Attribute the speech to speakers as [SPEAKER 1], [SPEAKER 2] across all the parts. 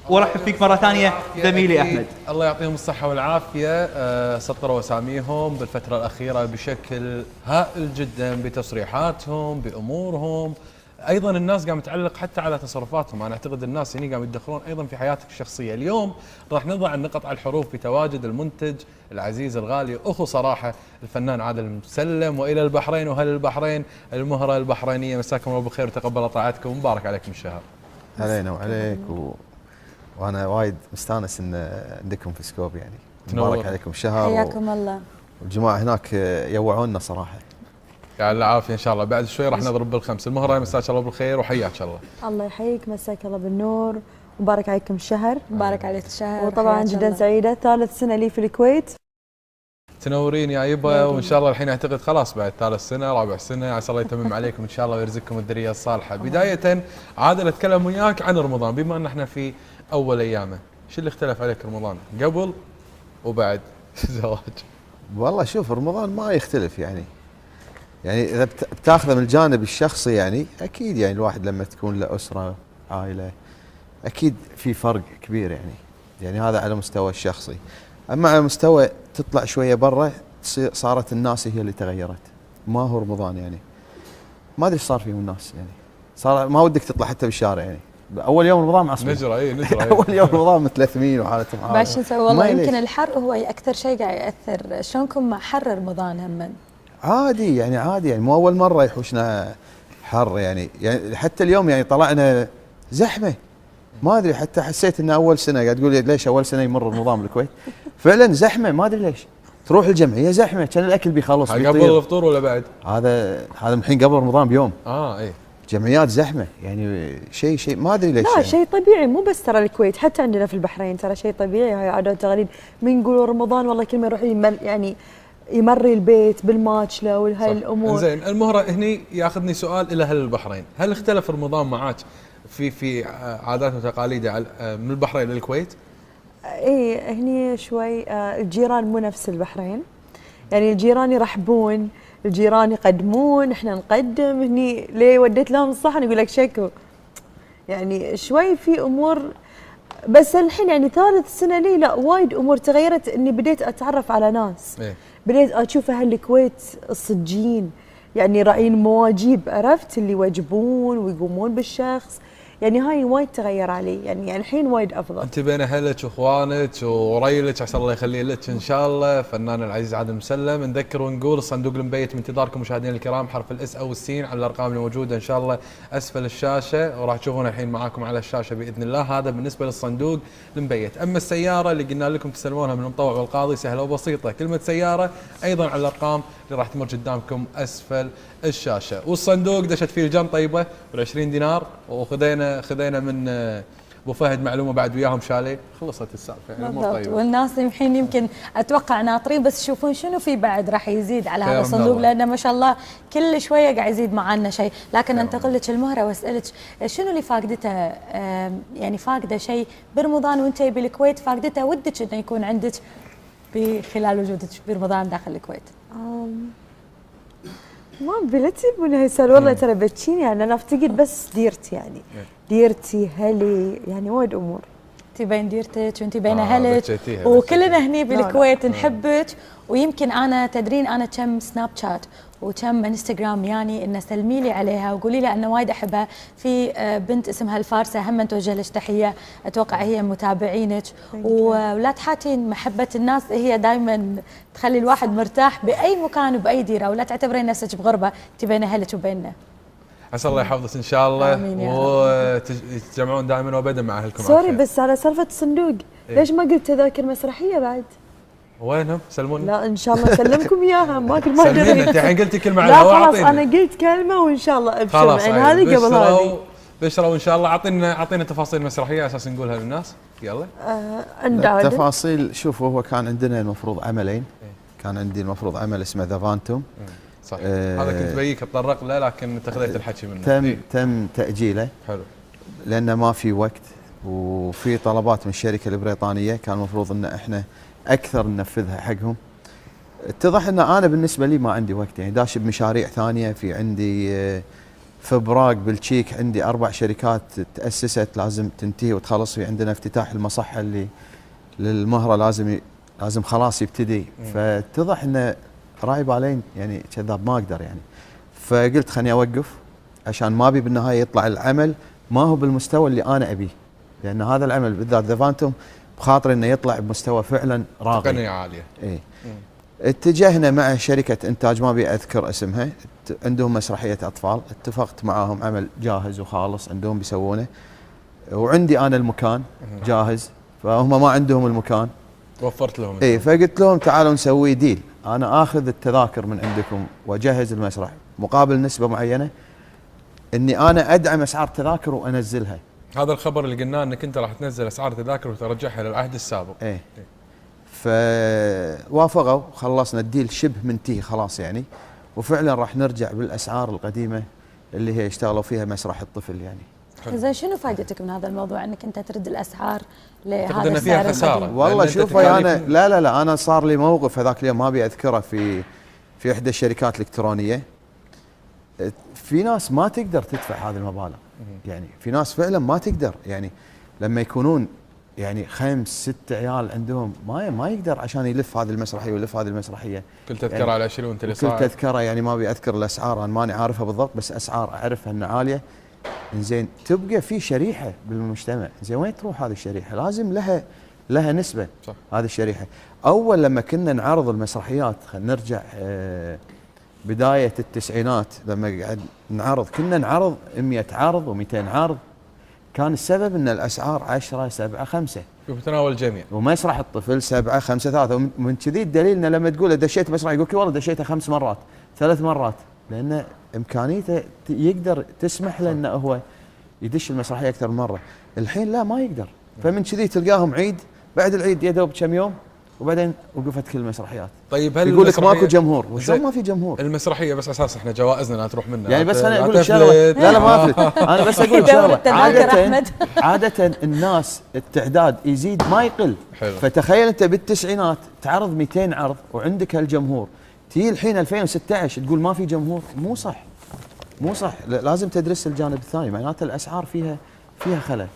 [SPEAKER 1] وارحب فيك مره ثانيه زميلي احمد.
[SPEAKER 2] الله يعطيهم الصحه والعافيه. سطروا اساميهم بالفتره الاخيره بشكل هائل جدا بتصريحاتهم بامورهم. ايضا الناس قام تعلق حتى على تصرفاتهم. انا اعتقد الناس هنا قام يتدخلون ايضا في حياتك الشخصيه. اليوم راح نضع النقط على الحروف بتواجد المنتج العزيز الغالي اخو صراحه الفنان عادل المسلم، والى البحرين وهل البحرين المهره البحرينيه. مساكم الله بالخير وتقبل طاعتكم ومبارك عليكم الشهر.
[SPEAKER 3] علينا وعليك وانا وايد مستانس ان عندكم في سكوب يعني. مبارك عليكم الشهر.
[SPEAKER 4] حياكم الله.
[SPEAKER 3] والجماعه هناك يوعونا صراحه.
[SPEAKER 2] يعطيك العافيه ان شاء الله. بعد شوي راح نضرب بالخمس. المهره مساك الله بالخير وحياك الله.
[SPEAKER 4] الله يحييك، مساك الله بالنور، مبارك عليكم الشهر.
[SPEAKER 5] مبارك عليك الشهر.
[SPEAKER 4] وطبعا جدا سعيده، ثالث سنه لي في الكويت.
[SPEAKER 2] تنورين يا يبا، وان شاء الله الحين اعتقد خلاص بعد ثالث سنه رابع سنه عسى الله يتمم عليكم ان شاء الله ويرزقكم الذريه الصالحه. بدايه عادل اتكلم وياك عن رمضان بما ان احنا في اول ايامه، شو اللي اختلف عليك رمضان قبل وبعد الزواج؟
[SPEAKER 3] والله شوف رمضان ما يختلف يعني اذا بتاخذه من الجانب الشخصي يعني اكيد يعني الواحد لما تكون له اسره عائله اكيد في فرق كبير يعني هذا على مستوى الشخصي. اما على مستوى تطلع شويه برا صارت الناس هي اللي تغيرت، ما هو رمضان يعني ما ادري ايش صار فيهم الناس يعني صار ما ودك تطلع حتى بالشارع يعني. اول يوم رمضان معصبين نجرة اول يوم رمضان متلثمين وحالتهم عاليه.
[SPEAKER 5] باش نسوي والله يمكن الحر هو اكثر شيء قاعد ياثر. شلونكم مع حر رمضان هم؟
[SPEAKER 3] عادي يعني مو اول مره يحوشنا حر يعني حتى اليوم يعني طلعنا زحمه ما ادري حتى حسيت ان اول سنه قاعد تقول ليش اول سنه يمر رمضان بالكويت فعلا زحمه ما ادري ليش تروح الجمعيه زحمه كان الاكل بيخلص
[SPEAKER 2] قبل الفطور ولا بعد؟
[SPEAKER 3] هذا الحين قبل رمضان بيوم.
[SPEAKER 2] اي
[SPEAKER 3] جمعيات زحمه يعني شيء ما ادري ليش.
[SPEAKER 4] لا
[SPEAKER 3] يعني.
[SPEAKER 4] شيء طبيعي مو بس ترى الكويت حتى عندنا في البحرين ترى شيء طبيعي. هاي عادات وتقاليد من نقول رمضان والله كل ما يروح يعني يمري البيت بالماتشله وهاي الامور.
[SPEAKER 2] زين المهره هني ياخذني سؤال الى اهل البحرين، هل اختلف رمضان معاك في عادات وتقاليد من البحرين للكويت؟
[SPEAKER 4] اي هني شوي الجيران مو نفس البحرين يعني الجيران يرحبون الجيران يقدمون احنا نقدم. هني ليه وديت لهم الصحن يقول لك شكو يعني شوي في امور. بس الحين يعني ثالث سنه لي لا وايد امور تغيرت اني بديت اتعرف على ناس. بديت اشوف اهل الكويت الصجين يعني راعين مواجيب عرفت اللي يوجبون ويقومون بالشخص يعني هاي وايد تغير علي يعني الحين وايد افضل.
[SPEAKER 2] انت بين اهلك واخوانك وريلك عسى الله يخلي لك ان شاء الله فنان العزيز عادل المسلم. نذكر ونقول الصندوق المبيت من انتظاركم مشاهدينا الكرام حرف الاس او السين على الارقام الموجوده ان شاء الله اسفل الشاشه وراح تشوفونها الحين معاكم على الشاشه باذن الله. هذا بالنسبه للصندوق المبيت. اما السياره اللي قلنا لكم تستلمونها من المطوع والقاضي سهله وبسيطه كلمه سياره ايضا على الارقام اللي راح تمر قدامكم اسفل الشاشه. والصندوق دشت فيه الجان طيبه بال20 دينار وخذينا من ابو فهد معلومه بعد وياهم شاليه خلصت السالفه يعني مو طيبه.
[SPEAKER 5] والناس الحين يمكن اتوقع ناطرين بس يشوفون شنو في بعد راح يزيد على هذا الصندوق لانه ما شاء الله كل شويه قاعد يزيد معنا شيء. لكن انتقل لك المهره واسالك شنو اللي فاقدته يعني فاقده شيء برمضان وانت بالكويت فاقدته ودك انه يكون عندك بخلال وجودك برمضان داخل الكويت؟
[SPEAKER 4] ما لا تجيبون هالسؤال والله ترى بتشيني يعني انا افتقد بس ديرتي يعني ديرتي هلي يعني وايد امور.
[SPEAKER 5] انت بين ديرتك وانت بين اهلك وكلنا هني بالكويت نحبك. ويمكن انا تدرين انا كم سناب شات وكم انستغرام يعني ان سلمي لي عليها وقولي لها انه وايد احبها. في بنت اسمها الفارسه هم توجه لك تحيه اتوقع هي متابعينك ولا تحاتين محبه الناس هي دائما تخلي الواحد مرتاح باي مكان وباي ديره ولا تعتبرين نفسك بغربه انت بين اهلك وبيننا.
[SPEAKER 2] عسى الله يحفظك ان شاء الله وتجمعون دائما وابدا مع اهلكم.
[SPEAKER 4] سوري بس على سالفه الصندوق ليش ما قلت تذاكر مسرحيه بعد؟
[SPEAKER 2] وينهم؟ سلمون.
[SPEAKER 4] لا ان شاء الله اسلمكم اياها ما كل ما
[SPEAKER 2] سلمين انت الحين قلتي كلمه على الهواء.
[SPEAKER 4] لا خلاص انا قلت كلمه وان شاء الله ابشر يعني هذه قبل هذه.
[SPEAKER 2] بشرى وان شاء الله اعطينا تفاصيل المسرحيه على اساس نقولها للناس. يلا.
[SPEAKER 3] التفاصيل شوفوا هو كان عندنا المفروض عملين. كان عندي المفروض عمل اسمه ذا فانتوم.
[SPEAKER 2] صح. هذا كنت بيك اتطرق له لكن تخذيت الحكي منه.
[SPEAKER 3] تم تاجيله. حلو. لانه ما في وقت وفي طلبات من الشركه البريطانيه كان المفروض ان احنا اكثر ننفذها حقهم. اتضح ان انا بالنسبه لي ما عندي وقت يعني داش بمشاريع ثانيه في عندي في براق بالتشيك عندي 4 شركات تأسست لازم تنتهي وتخلص. في عندنا افتتاح المصحة اللي للمهرة لازم خلاص يبتدي. فاتضح انه راعي بالين يعني كذاب ما اقدر يعني. فقلت خليني اوقف عشان ما ابي بالنهايه يطلع العمل ما هو بالمستوى اللي انا ابيه، لان هذا العمل بالذات ذا فانتوم بخاطر انه يطلع بمستوى فعلا راقي
[SPEAKER 2] تقنيه عاليه.
[SPEAKER 3] اي اتجهنا مع شركه انتاج ما ابي اذكر اسمها، عندهم مسرحيه اطفال، اتفقت معاهم عمل جاهز وخالص عندهم بيسوونه، وعندي انا المكان جاهز، فهم ما عندهم المكان
[SPEAKER 2] وفرت لهم.
[SPEAKER 3] اي فقلت لهم تعالوا نسوي ديل، انا اخذ التذاكر من عندكم واجهز المسرح مقابل نسبه معينه، اني انا ادعم اسعار تذاكر وانزلها.
[SPEAKER 2] هذا الخبر اللي قلناه انك انت راح تنزل اسعار تذاكر وترجعها للعهد السابق.
[SPEAKER 3] ايه فوافقوا وخلصنا الديل شبه منتهي خلاص يعني، وفعلا راح نرجع بالاسعار القديمه اللي هي اشتغلوا فيها مسرح الطفل يعني.
[SPEAKER 5] زين شنو فائدتك من هذا الموضوع انك انت ترد الاسعار لهذا
[SPEAKER 2] تقدر إن فيها
[SPEAKER 5] السعر
[SPEAKER 2] خسارة.
[SPEAKER 5] القديم؟
[SPEAKER 3] والله شوفي انا لا انا صار لي موقف هذاك اليوم ما ابي اذكره في احدى الشركات الالكترونيه. في ناس ما تقدر تدفع هذه المبالغ، يعني في ناس فعلا ما تقدر، يعني لما يكونون يعني 5 6 عيال عندهم ما يقدر عشان يلف هذه المسرحيه ويلف هذه المسرحيه.
[SPEAKER 2] كل تذكره
[SPEAKER 3] يعني
[SPEAKER 2] على 20 وانت اللي
[SPEAKER 3] كل
[SPEAKER 2] صاعد.
[SPEAKER 3] تذكره يعني ما ابي اذكر الاسعار، انا ماني عارفها بالضبط، بس اسعار اعرفها انها عاليه. زين تبقى في شريحه بالمجتمع، زين وين تروح هذه الشريحه؟ لازم لها نسبه.
[SPEAKER 2] صح.
[SPEAKER 3] هذه الشريحه اول لما كنا نعرض المسرحيات، خلينا نرجع بدايه التسعينات لما قاعد نعرض، كنا نعرض 100 عرض و200 عرض، كان السبب ان الاسعار 10 7 5
[SPEAKER 2] بتناول الجميع،
[SPEAKER 3] ومسرح الطفل 7 5 3. ومن كذي الدليل انه لما تقول دشيت مسرح يقول لك والله دشيته 5 مرات 3 مرات، لان امكانيته يقدر تسمح له انه هو يدش المسرحيه اكثر من مره. الحين لا ما يقدر، فمن كذي تلقاهم عيد بعد العيد يا دوب كم يوم وبعدين وقفت كل المسرحيات.
[SPEAKER 2] طيب هل
[SPEAKER 3] يقول لك ماكو جمهور، وشلون ما في جمهور؟
[SPEAKER 2] المسرحيه بس اساس احنا جوائزنا لا تروح منا
[SPEAKER 3] يعني بس انا اقول لك شغله، لا ما افلت، انا بس اقول لك شغله. عاده الناس التعداد يزيد ما يقل.
[SPEAKER 2] حلو.
[SPEAKER 3] فتخيل انت بالتسعينات تعرض 200 عرض وعندك هالجمهور، تيجي الحين 2016 تقول ما في جمهور، مو صح مو صح، لازم تدرس الجانب الثاني، معناته الاسعار فيها خلل.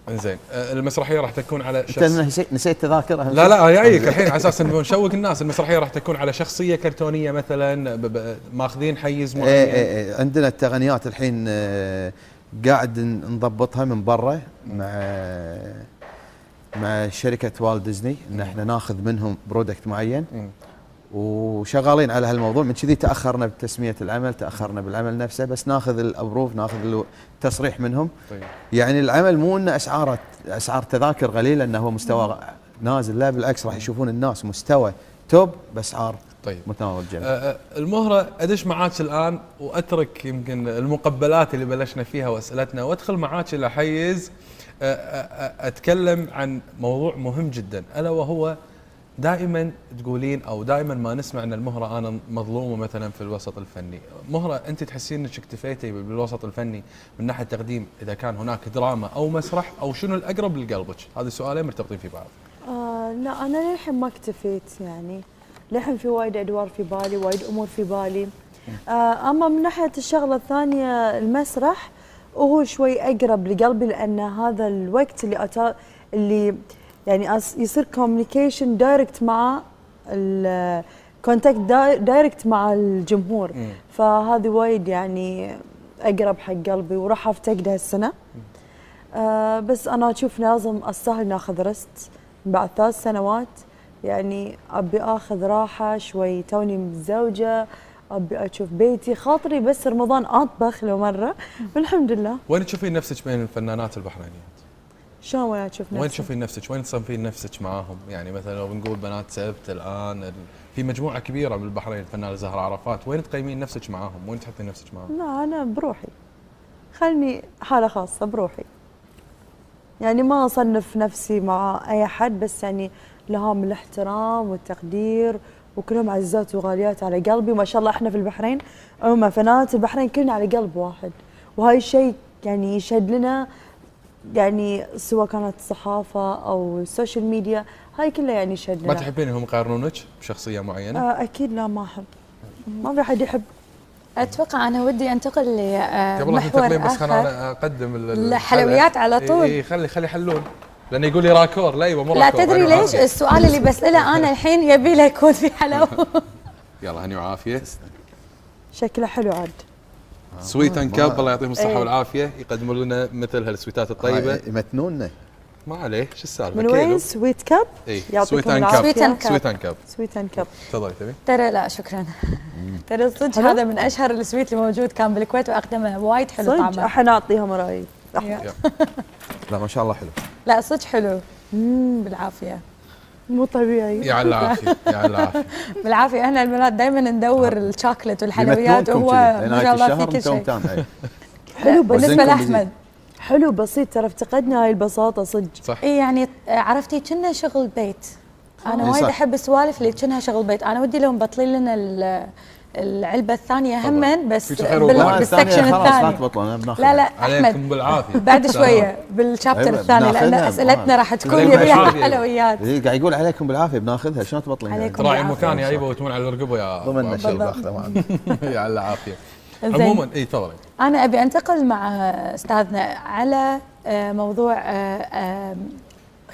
[SPEAKER 2] انزين المسرحيه راح تكون على
[SPEAKER 3] شخص انت نسيت تذاكر.
[SPEAKER 2] لا جايك الحين على اساس انه نشوق الناس. المسرحيه راح تكون على شخصيه كرتونيه مثلا ماخذين حيز معين.
[SPEAKER 3] ايه عندنا التقنيات الحين قاعد نضبطها من برا مع شركه والت ديزني، ان احنا ناخذ منهم برودكت معين وشغالين على هالموضوع. من كذي تاخرنا بتسميه العمل، تاخرنا بالعمل نفسه، بس ناخذ الابروف، ناخذ التصريح منهم.
[SPEAKER 2] طيب.
[SPEAKER 3] يعني العمل مو انه اسعار تذاكر قليله انه هو مستوى نازل، لا بالعكس راح يشوفون الناس مستوى توب باسعار
[SPEAKER 2] طيب
[SPEAKER 3] متناول الجميع.
[SPEAKER 2] المهره ادش معاك الان واترك يمكن المقبلات اللي بلشنا فيها واسئلتنا، وادخل معاك الى حيز اتكلم عن موضوع مهم جدا، الا وهو دائما تقولين او دائما ما نسمع ان المهره انا مظلومه مثلا في الوسط الفني. مهره انت تحسين انك اكتفيتي بالوسط الفني من ناحيه تقديم اذا كان هناك دراما او مسرح، او شنو الاقرب لقلبك؟ هذه السؤالين مرتبطين في بعض.
[SPEAKER 4] لا انا للحين ما اكتفيت، يعني للحين في وايد ادوار في بالي، وايد امور في بالي. اما من ناحيه الشغله الثانيه المسرح وهو شوي اقرب لقلبي، لان هذا الوقت اللي يعني يصير كوميونيكيشن دايركت مع الكونتاكت دايركت مع الجمهور. فهذه وايد يعني اقرب حق قلبي وراح افتقدها هالسنه. بس انا اشوف لازم استاهل ناخذ رست بعد 3 سنوات، يعني ابي اخذ راحه شوي، توني متزوجه، ابي اشوف بيتي، خاطري بس رمضان اطبخ له مره والحمد لله.
[SPEAKER 2] وين تشوفين نفسك بين الفنانات البحرينيات؟
[SPEAKER 4] شلون وين تشوف نفسك؟
[SPEAKER 2] وين تشوفين نفسك؟ وين تصنفين نفسك معاهم؟ يعني مثلا لو بنقول بنات سبت الان في مجموعه كبيره من البحرين، الفنانه زهره عرفات، وين تقيمين نفسك معاهم؟ وين تحطين نفسك معاهم؟
[SPEAKER 4] لا انا بروحي، خلني حاله خاصه بروحي، يعني ما اصنف نفسي مع اي حد، بس يعني لهم الاحترام والتقدير وكلهم عزات وغاليات على قلبي. ما شاء الله احنا في البحرين فنانات البحرين كلنا على قلب واحد، وهاي الشيء يعني يشهد لنا، يعني سواء كانت صحافه او السوشيال ميديا، هاي كلها يعني يشهد لنا.
[SPEAKER 2] ما تحبين هم يقارنونك بشخصيه معينه؟
[SPEAKER 4] اكيد لا، ما احب، ما في حد يحب.
[SPEAKER 5] اتوقع انا ودي انتقل
[SPEAKER 2] قبل لا
[SPEAKER 5] لمحور
[SPEAKER 2] تنتقلين بس
[SPEAKER 5] اخر.
[SPEAKER 2] خلينا اقدم
[SPEAKER 5] الحلويات على طول.
[SPEAKER 2] اي خلي يحلون، لان يقول لي راكور. لا يبا مو
[SPEAKER 5] لا
[SPEAKER 2] راكور.
[SPEAKER 5] تدري ليش السؤال اللي بساله انا الحين يبي له يكون في حلاوه.
[SPEAKER 2] يلا هني وعافيه.
[SPEAKER 4] شكله حلو عاد.
[SPEAKER 2] سويت ان كاب الله يعطيهم الصحه والعافيه، يقدمون لنا مثل هالسويتات الطيبه.
[SPEAKER 3] يمتنوننا.
[SPEAKER 2] ما عليه، شو السالفه؟
[SPEAKER 4] من وين؟ سويت كاب؟
[SPEAKER 2] اي
[SPEAKER 4] يعطيكم
[SPEAKER 2] سويت ان
[SPEAKER 4] العافية.
[SPEAKER 2] كاب. سويت ان كاب.
[SPEAKER 4] سويت ان كاب.
[SPEAKER 2] تفضلي تبي؟
[SPEAKER 5] ترى لا شكرا. ترى صدق هذا من اشهر السويت اللي موجود، كان بالكويت واقدمه وايد حلو
[SPEAKER 4] صدق
[SPEAKER 5] طعمه.
[SPEAKER 4] حنعطيها مرايب.
[SPEAKER 3] لا ما شاء الله حلو.
[SPEAKER 5] لا صدق حلو. بالعافيه.
[SPEAKER 4] مو طبيعي.
[SPEAKER 2] يا على العافيه يا على العافيه.
[SPEAKER 5] بالعافيه. احنا البنات دائما ندور الشوكليت والحلويات، وهو ما شاء الله في كل شيء.
[SPEAKER 4] حلو
[SPEAKER 5] بالنسبه لاحمد.
[SPEAKER 4] حلو بسيط، ترى افتقدنا هاي البساطه صدق.
[SPEAKER 2] صح.
[SPEAKER 5] اي يعني عرفتي كنا شغل بيت. انا وايد احب السوالف اللي كنا شغل بيت. انا ودي لو مبطلين لنا العلبه الثانيه همن بس بالسكشن الثاني. لا لا
[SPEAKER 2] عليكم
[SPEAKER 5] احمد
[SPEAKER 2] بالعافيه
[SPEAKER 5] بعد شويه بالشابتر الثاني، لان اسئلتنا راح تكون يبيها حلويات.
[SPEAKER 3] قاعد يقول عليكم بالعافيه بناخذها، شلون تبطلين؟
[SPEAKER 5] عليكم
[SPEAKER 2] تراعي مكان يا ايبه وتمون على الرقبه يا
[SPEAKER 3] ضمن شيء باخذه معنا.
[SPEAKER 2] يا على العافيه. عموما اي تفضلي.
[SPEAKER 5] انا ابي انتقل مع استاذنا على موضوع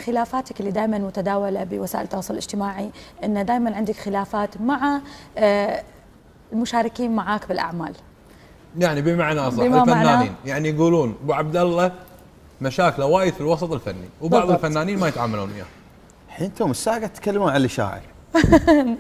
[SPEAKER 5] خلافاتك اللي دائما متداوله بوسائل التواصل الاجتماعي، ان دائما عندك خلافات مع المشاركين معاك بالاعمال.
[SPEAKER 2] يعني بمعنى اصح الفنانين يعني يقولون ابو عبد الله مشاكله وايد في الوسط الفني، وبعض الفنانين ما يتعاملون وياه.
[SPEAKER 3] الحين انتم الساعه قاعد تتكلمون عن الاشاعه.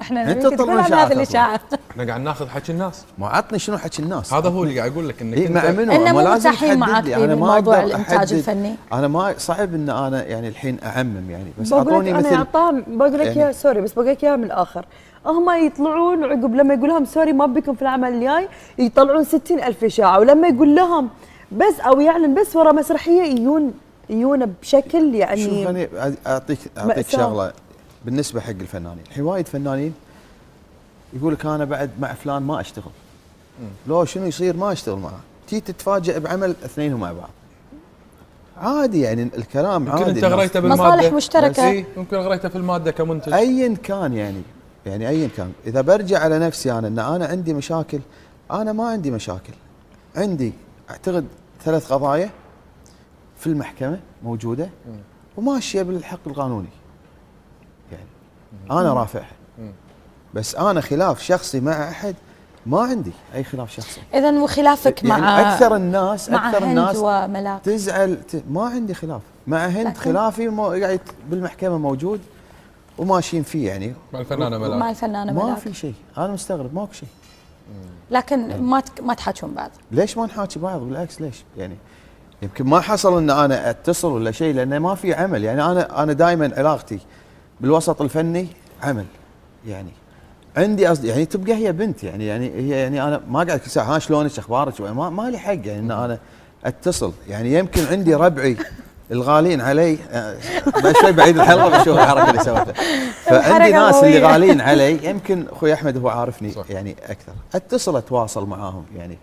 [SPEAKER 5] احنا نتكلم عن هذه الاشاعه.
[SPEAKER 2] احنا قاعد ناخذ حكي الناس.
[SPEAKER 3] ما عطني شنو حكي الناس.
[SPEAKER 2] هذا هو اللي قاعد اقول لك انك
[SPEAKER 3] إيه مع منو؟
[SPEAKER 5] انه مو
[SPEAKER 3] لازم
[SPEAKER 5] مرتاحين معاك في موضوع الانتاج الفني.
[SPEAKER 3] انا ما صعب ان انا يعني الحين اعمم يعني، بس اعطوني مثل
[SPEAKER 4] انا بقول لك
[SPEAKER 3] يعني
[SPEAKER 4] يا سوري، بس بقول لك اياها من الاخر. هم يطلعون وعقب لما يقول لهم سوري ما بكم في العمل الجاي يطلعون 60,000 اشاعه، ولما يقول لهم بس او يعلن بس ورا مسرحيه يجون بشكل يعني.
[SPEAKER 3] شوف انا اعطيك شغله بالنسبه حق الفنانين. الحين وايد فنانين يقول لك انا بعد مع فلان ما اشتغل. لو شنو يصير ما اشتغل معه، تيجي تتفاجئ بعمل اثنينهم مع بعض. عادي يعني الكلام عادي.
[SPEAKER 2] يمكن انت غريته بالماده
[SPEAKER 5] مصالح مشتركه.
[SPEAKER 2] يمكن غريته في الماده كمنتج.
[SPEAKER 3] ايا كان يعني ايا كان. اذا برجع على نفسي انا ان انا عندي مشاكل، انا ما عندي مشاكل. عندي اعتقد 3 قضايا في المحكمه موجوده وماشيه بالحق القانوني. يعني انا رافعها. بس انا خلاف شخصي مع احد ما عندي اي خلاف شخصي.
[SPEAKER 5] اذا وخلافك
[SPEAKER 3] يعني
[SPEAKER 5] مع
[SPEAKER 3] اكثر الناس
[SPEAKER 5] وملاك
[SPEAKER 3] تزعل ما عندي خلاف مع هند. خلافي قاعد بالمحكمه موجود وماشيين فيه يعني
[SPEAKER 2] مع الفنانه ملاك.
[SPEAKER 5] مع الفنانه ملاك
[SPEAKER 3] ما في شيء. انا مستغرب ماكو شيء.
[SPEAKER 5] لكن ما تحاكون بعض.
[SPEAKER 3] ليش ما نحاكي بعض؟ بالعكس ليش يعني يمكن ما حصل ان انا اتصل ولا شيء لانه ما في عمل. يعني انا دائما علاقتي بالوسط الفني عمل. يعني عندي يعني تبقى هي بنت يعني هي يعني انا ما قاعد كل ساعه ها شلونك اخبارك ما لي حق يعني ان انا اتصل. يعني يمكن عندي ربعي الغالين علي شوي بعيد الحلقه بشوف الحركه اللي سويتها. فعندي ناس اللي غالين علي، يمكن اخوي احمد هو عارفني صح. يعني اكثر اتصل اتواصل معاهم. يعني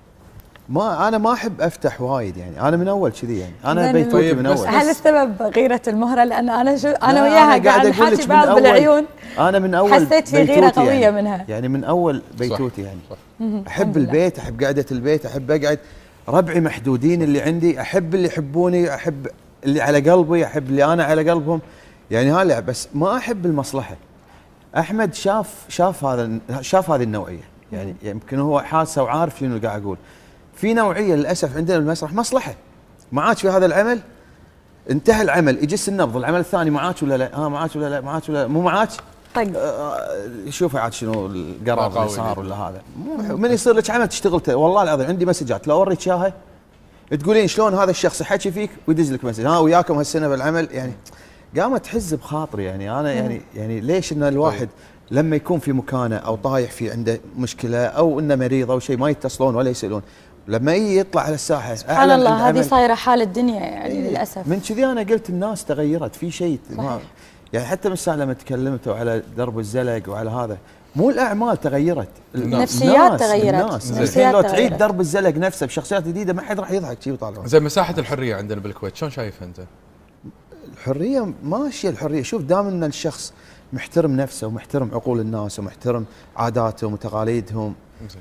[SPEAKER 3] انا ما احب افتح وايد يعني. انا من اول كذي يعني انا بيتوتي من اول.
[SPEAKER 5] هل السبب غيرة المهرة؟ لان انا وياها قاعد نحكي بعض بالعيون.
[SPEAKER 3] انا من اول
[SPEAKER 5] حسيت في غيرة قوية
[SPEAKER 3] يعني
[SPEAKER 5] منها.
[SPEAKER 3] يعني من اول بيتوتي يعني احب البيت، احب قعدة البيت، احب اقعد. ربعي محدودين اللي عندي، احب اللي يحبوني، احب اللي على قلبي، احب اللي انا على قلبهم. يعني هذا بس ما احب المصلحة. احمد شاف هذه النوعية يعني يمكن هو حاسه وعارف شنو قاعد اقول. في نوعيه للاسف عندنا بالمسرح مصلحه. معاك في هذا العمل انتهى العمل يجس النبض، العمل الثاني معاك ولا لا؟ معاك ولا لا؟ معاك ولا لا؟ مو معاك؟ طيب شوف عاد شنو القرار اللي صار ولا هذا. من يصير لك عمل تشتغلته والله العظيم عندي مسجات لو اوريك اياها تقولين شلون هذا الشخص يحكي فيك ويدز لك مسج وياكم هالسنه بالعمل. يعني قامت تحز بخاطري يعني انا يعني ليش ان الواحد لما يكون في مكانه او طايح في عنده مشكله او انه مريض او شيء ما يتصلون ولا يسالون. لما يطلع على الساحه
[SPEAKER 5] سبحان الله هذه صايره حال الدنيا يعني للاسف.
[SPEAKER 3] من كذي انا قلت الناس تغيرت في شيء يعني حتى من الساعه لما تكلمتوا على درب الزلق وعلى هذا مو الاعمال تغيرت،
[SPEAKER 5] النفسيات تغيرت.
[SPEAKER 3] الحين لو تعيد درب الزلق نفسه بشخصيات جديده ما حد راح يضحك شيء ويطالعون.
[SPEAKER 2] زي مساحه الحريه عندنا بالكويت شلون شايفها انت؟
[SPEAKER 3] الحريه ماشيه. الحريه شوف دام ان الشخص محترم نفسه ومحترم عقول الناس ومحترم عاداتهم وتقاليدهم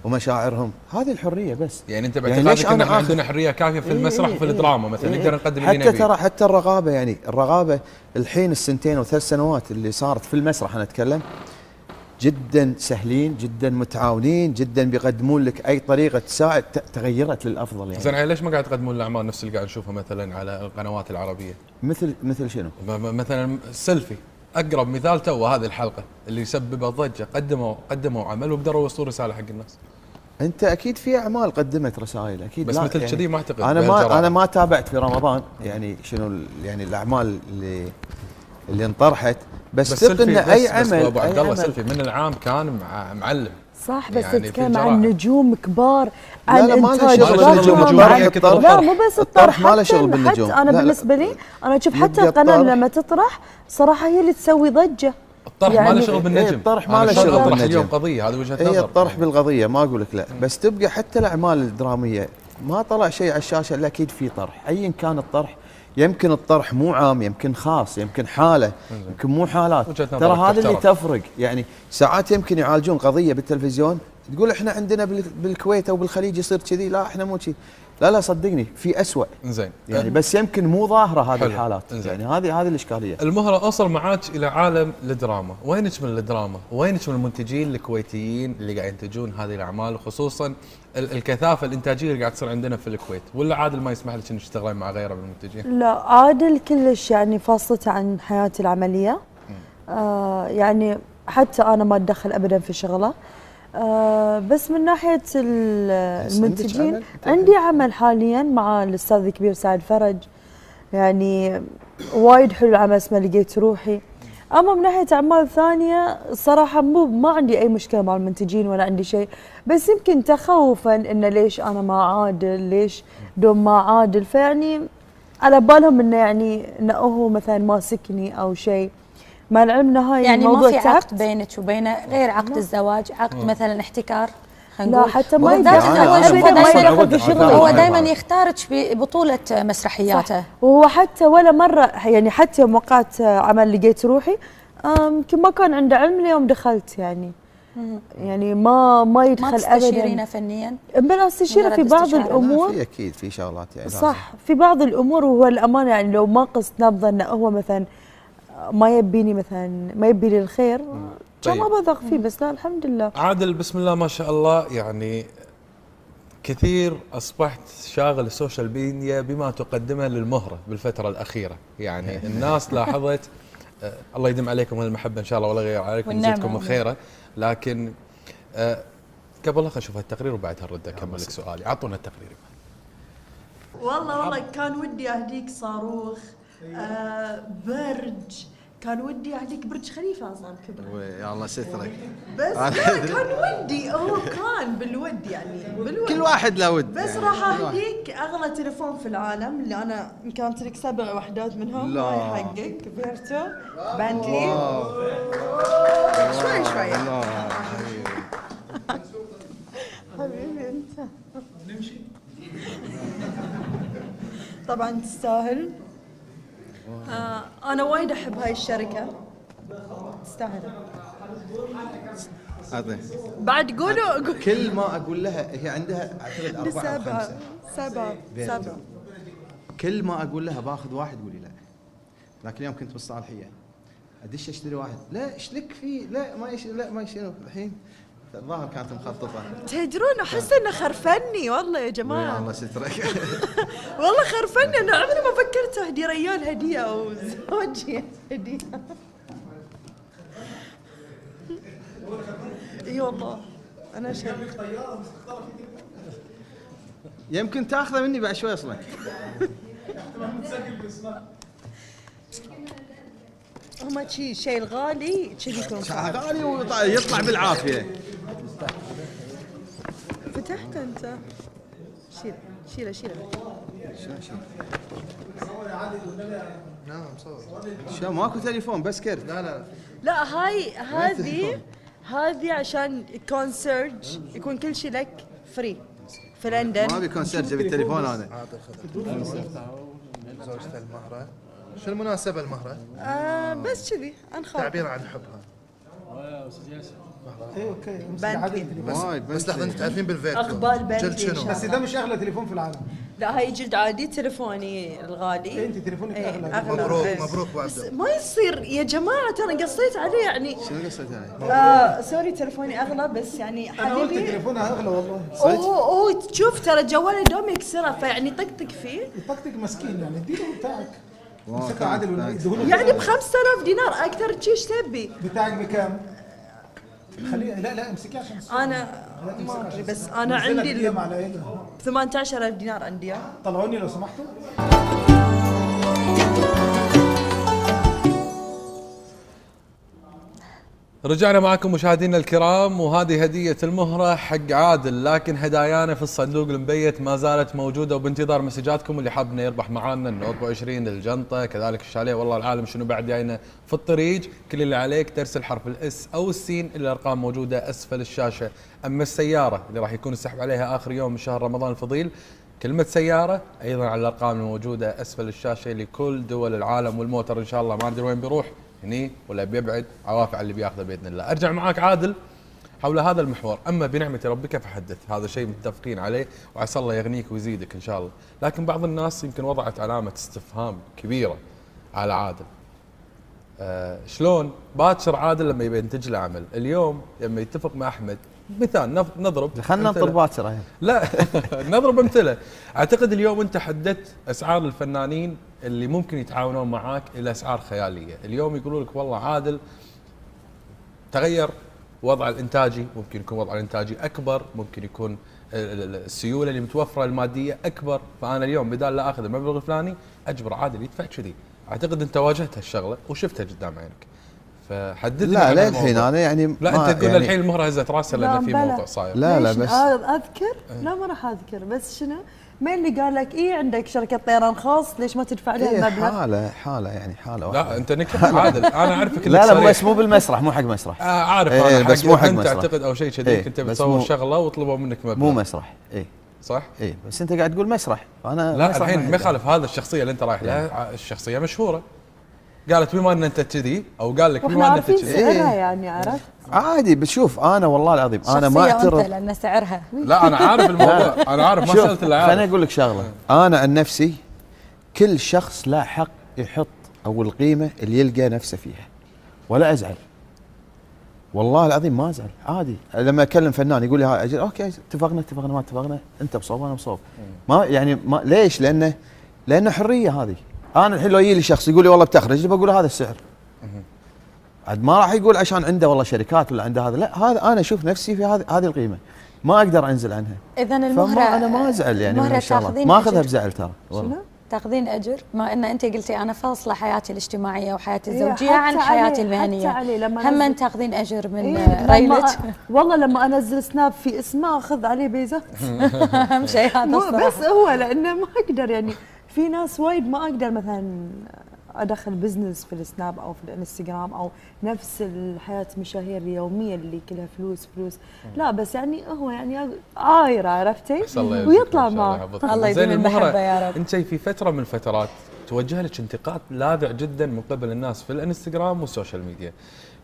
[SPEAKER 3] ومشاعرهم، هذه الحريه بس.
[SPEAKER 2] يعني انت باعتقادك ان احنا عندنا حريه كافيه في المسرح وفي الدراما مثلا نقدر نقدم اللي نبيه؟
[SPEAKER 3] حتى ترى حتى الرغابه، يعني الرغابه الحين السنتين وثلاث سنوات اللي صارت في المسرح انا اتكلم جدا سهلين، جدا متعاونين، جدا بيقدمون لك اي طريقه تساعد، تغيرت للافضل يعني.
[SPEAKER 2] زين ليش ما قاعد تقدمون الاعمال نفس اللي قاعد نشوفها مثلا على القنوات العربيه؟
[SPEAKER 3] مثل شنو؟
[SPEAKER 2] مثلا السيلفي اقرب مثال تو هذه الحلقه اللي سببت ضجه، قدموا عمل وقدروا يوصلوا رساله حق الناس.
[SPEAKER 3] انت اكيد في اعمال قدمت رسائل اكيد،
[SPEAKER 2] بس مثل كذي يعني ما اعتقد.
[SPEAKER 3] انا ما تابعت في رمضان يعني شنو يعني الاعمال اللي انطرحت، بس ثق ان اي عمل. بس
[SPEAKER 2] ابو عبد الله سيلفي من العام كان معلم
[SPEAKER 4] صح، بس يعني تتكلم عن نجوم كبار، عن
[SPEAKER 3] لا ما له شغل
[SPEAKER 4] بالنجوم، لا مو بس الطرح،
[SPEAKER 3] ما له شغل بالنجوم.
[SPEAKER 4] انا بالنسبه لي انا اشوف حتى القناه لما تطرح صراحه هي اللي تسوي ضجه.
[SPEAKER 2] الطرح يعني ما له شغل بالنجم،
[SPEAKER 3] الطرح ما له شغل بالنجم.
[SPEAKER 2] اليوم قضيه، هذه وجهه نظر.
[SPEAKER 3] هي الطرح بالقضيه، ما اقول لك لا، بس تبقى حتى الاعمال الدراميه ما طلع شيء على الشاشه الا اكيد في طرح، ايا كان الطرح. يمكن الطرح مو عام، يمكن خاص، يمكن حاله، يمكن مو حالات. ترى هذا اللي تفرق. يعني ساعات يمكن يعالجون قضيه بالتلفزيون تقول احنا عندنا بالكويت او بالخليج يصير كذي، لا احنا مو كذي. لا صدقني في أسوأ.
[SPEAKER 2] زين
[SPEAKER 3] يعني بس يمكن مو ظاهره هذه الحالات. يعني هذه الاشكاليه.
[SPEAKER 2] المهره اوصل معاك الى عالم الدراما، وينك من الدراما؟ وينك من المنتجين الكويتيين اللي قاعد ينتجون هذه الاعمال، وخصوصا الكثافه الانتاجيه اللي قاعد تصير عندنا في الكويت؟ ولا عادل ما يسمح لك انك تشتغلين مع غيره من المنتجين؟
[SPEAKER 4] لا عادل كلش يعني فاصلته عن حياتي العمليه. يعني حتى انا ما اتدخل ابدا في شغله. بس من ناحيه المنتجين عندي عمل حاليا مع الاستاذ الكبير سعد فرج، يعني وايد حلو العمل اسمه لقيت روحي. اما من ناحيه اعمال ثانيه الصراحه ما عندي اي مشكله مع المنتجين ولا عندي شيء، بس يمكن تخوفا انه ليش انا مع عادل، ليش دوم مع عادل، فيعني على بالهم انه يعني انه هو مثلا ماسكني او شيء، مع العلم هاي
[SPEAKER 5] يعني ما في عقد بينك وبينه غير عقد الزواج، عقد مثلا احتكار.
[SPEAKER 4] لا حتى ما
[SPEAKER 5] يدخل في شغله، هو دائما يختارك ببطوله مسرحياته.
[SPEAKER 4] وهو حتى ولا مره يعني حتى يوم وقعت عمل لقيت روحي يمكن ما كان عنده علم اليوم دخلت يعني ما يدخل ابدا. ما
[SPEAKER 5] تستشيرينه فنيا؟
[SPEAKER 4] بلا استشيره في بعض الامور.
[SPEAKER 3] في اكيد في شغلات يعني
[SPEAKER 4] صح في بعض الامور، وهو الامانه يعني لو ما قصت نبضه انه هو مثلا ما يبيني مثلا ما يبي لي الخير كان ما بضغط فيه. بس لا الحمد لله.
[SPEAKER 2] عادل بسم الله ما شاء الله، يعني كثير اصبحت شاغل السوشيال ميديا بما تقدمه للمهره بالفتره الاخيره، يعني الناس لاحظت الله يديم عليكم هالمحبه ان شاء الله ولا غير عليكم ويجزيكم من خيره. لكن قبل لا اشوف التقرير وبعدها ارد اكمل لك سؤالي. اعطونا التقرير.
[SPEAKER 6] والله كان ودي اهديك صاروخ، برج، كان ودي اهديك برج خليفه اصلا كبر.
[SPEAKER 3] يا الله سترك.
[SPEAKER 6] بس لا كان ودي، هو كان بالود يعني بالود،
[SPEAKER 3] كل واحد له ود.
[SPEAKER 6] بس راح اهديك اغلى تليفون في العالم اللي انا كانت لك 7 وحدات منهم. هاي حقك فيرتو بنتلي. شوي حبيبي انت. نمشي. طبعا تستاهل. انا وايد احب هاي الشركه، تستاهل. بعد قولوا
[SPEAKER 3] كل ما اقول لها هي عندها اعتقد 4 أو 5.
[SPEAKER 6] 7.
[SPEAKER 3] كل ما اقول لها باخذ واحد تقولي لا. لكن اليوم كنت بالصالحيه ادش اشتري واحد، لا ايش لك فيه، لا ما شنو الحين. الظاهر كانت مخططه.
[SPEAKER 6] تدرون احس انه خرفني والله يا جماعه.
[SPEAKER 3] الله سترك.
[SPEAKER 6] والله خرفني، انا عمري ما فكرت اهدي ريال هديه او زوجي هديه. اي والله انا شايف
[SPEAKER 3] يمكن تاخذه مني بعد شوي اصلا.
[SPEAKER 6] هما شيء الغالي كذي يكون
[SPEAKER 3] غالي ويطلع بالعافيه.
[SPEAKER 6] فتحت انت؟ شيله
[SPEAKER 3] نعم صور. شو ماكو تليفون بس كرت؟
[SPEAKER 6] لا هذه عشان كونسيرج يكون كل شيء لك فري في لندن.
[SPEAKER 3] ما ابي كونسيرج، ابي التليفون انا.
[SPEAKER 7] زوجته المهره شو المناسبة المهرة؟
[SPEAKER 6] بس كذي انخاف
[SPEAKER 7] تعبير عن حبها.
[SPEAKER 8] اوكي
[SPEAKER 7] بس لحظة، انتم تعرفين بالفيرتو
[SPEAKER 6] اقبال بنتلي
[SPEAKER 7] جلد شنو؟
[SPEAKER 8] بس ده مش اغلى تليفون في العالم.
[SPEAKER 6] لا هاي جلد عادي، تليفوني الغالي.
[SPEAKER 8] انت تليفونك اغلى.
[SPEAKER 7] مبروك مبروك ابو عبد.
[SPEAKER 6] ما يصير يا جماعه، ترى قصيت عليه يعني.
[SPEAKER 3] شنو قصيت عليه؟
[SPEAKER 6] سوري تليفوني اغلى، بس يعني
[SPEAKER 8] انا قلت
[SPEAKER 6] حبيبي
[SPEAKER 8] تليفونها اغلى والله.
[SPEAKER 6] اوه شوف ترى جوالي دوم يكسره، فيعني طقطق فيه.
[SPEAKER 8] يطقطق مسكين يعني، اديله بتاعك. مسكها عادل ولا يديهوله
[SPEAKER 6] يعني ب 5000 دينار اكثر ايش تبي؟
[SPEAKER 8] بتاعك بكام؟ خليه لا امسكيه عشان
[SPEAKER 6] انا ما ادري، بس انا عندي
[SPEAKER 8] على ايه ده؟
[SPEAKER 6] 18000 دينار عندي.
[SPEAKER 8] طلعوني لو سمحتوا.
[SPEAKER 2] رجعنا معكم مشاهدينا الكرام، وهذه هدية المهرة حق عادل، لكن هدايانا في الصندوق المبيت ما زالت موجودة وبانتظار مسجاتكم. اللي حابنا يربح معانا النوت 20 الجنطة كذلك الشاليه والله العالم شنو بعد جاينا في الطريق. كل اللي عليك ترسل حرف الاس او السين الى الارقام موجودة اسفل الشاشة. اما السيارة اللي راح يكون السحب عليها اخر يوم من شهر رمضان الفضيل، كلمة سيارة أيضا على الأرقام الموجودة أسفل الشاشة لكل دول العالم. والموتر إن شاء الله ما ندري وين بيروح، هني ولا بيبعد، عوافي على اللي بياخذه باذن الله. ارجع معاك عادل حول هذا المحور. اما بنعمه ربك فحدث، هذا شيء متفقين عليه وعسى الله يغنيك ويزيدك ان شاء الله. لكن بعض الناس يمكن وضعت علامه استفهام كبيره على عادل. شلون باكر عادل لما يبي ينتج له عمل، اليوم لما يتفق مع احمد مثال نضرب،
[SPEAKER 3] خلينا ننطر باكر
[SPEAKER 2] لا نضرب امثله. اعتقد اليوم انت حددت اسعار الفنانين اللي ممكن يتعاونون معاك الى اسعار خياليه. اليوم يقولوا لك والله عادل تغير وضع الانتاجي، ممكن يكون وضع الانتاجي اكبر، ممكن يكون السيوله اللي متوفره الماديه اكبر، فانا اليوم بدال لا اخذ المبلغ الفلاني اجبر عادل يدفع كذي. اعتقد انت واجهت هالشغله وشفتها قدام عينك، فحددنا.
[SPEAKER 3] لا للحين انا يعني
[SPEAKER 2] لا انت تقول يعني الحين المهره هزت راسها لان في موضوع صاير.
[SPEAKER 3] لا بس
[SPEAKER 4] اذكر لا ما راح اذكر، بس شنو مين اللي قال لك عندك شركه طيران خاص ليش ما تدفع لها المبلغ؟
[SPEAKER 3] حاله يعني حاله واحده.
[SPEAKER 2] لا انت نكت عادل انا اعرفك.
[SPEAKER 3] لا بس مو بالمسرح، مو حق مسرح.
[SPEAKER 2] اعرف انا
[SPEAKER 3] بس مو حق مسرح
[SPEAKER 2] اعتقد او شيء كذي كنت بتصور شغله وطلبوا منك مبلغ.
[SPEAKER 3] مو مسرح
[SPEAKER 2] صح؟
[SPEAKER 3] بس انت قاعد تقول مسرح، انا
[SPEAKER 2] لا الحين ما يخالف. هذا الشخصيه اللي انت رايح لها الشخصيه مشهوره، قالت بما ان انت كذي او قال لك بما ان انت كذي
[SPEAKER 4] سعرها يعني عرفت
[SPEAKER 3] عادي. بتشوف انا والله العظيم انا ما اعترض
[SPEAKER 5] لان سعرها.
[SPEAKER 2] لا انا عارف الموضوع، انا عارف ما سالت الا عارف.
[SPEAKER 3] خليني اقول لك شغله، انا عن نفسي كل شخص له حق يحط او القيمه اللي يلقى نفسه فيها، ولا ازعل والله العظيم ما ازعل عادي. لما اكلم فنان يقول لي هاي اجل اوكي اتفقنا ما اتفقنا، انت بصوب انا بصوب، ما يعني ما ليش؟ لانه حريه هذه. انا الحين لو يجي لي شخص يقول لي والله بتخرج، بقول له هذا السعر، عاد ما راح يقول عشان عنده والله شركات ولا عنده هذا، لا هذا انا اشوف نفسي في هذه القيمه ما اقدر انزل عنها.
[SPEAKER 5] اذا المهره
[SPEAKER 3] انا ما ازعل يعني ان شاء الله ما اخذها بزعل ترى والله.
[SPEAKER 5] تاخذين اجر ما ان انت قلتي انا فاصله حياتي الاجتماعيه وحياتي الزوجيه عن حياتي المهنيه، هم تاخذين اجر من ريلك؟
[SPEAKER 4] والله لما انزل سناب في اسمه اخذ عليه بيزه.
[SPEAKER 5] اهم شيء هذا الصراحه.
[SPEAKER 4] بس هو لانه ما اقدر يعني في ناس وايد ما اقدر مثلا ادخل بزنس في السناب او في الانستغرام او نفس الحياه المشاهير اليوميه اللي كلها فلوس. لا بس يعني هو يعني عايره عرفتي ويطلع معه.
[SPEAKER 5] الله يديم المحبه يا رب.
[SPEAKER 2] انت في فتره من الفترات توجه لك انتقاد لاذع جدا من قبل الناس في الانستغرام والسوشيال ميديا.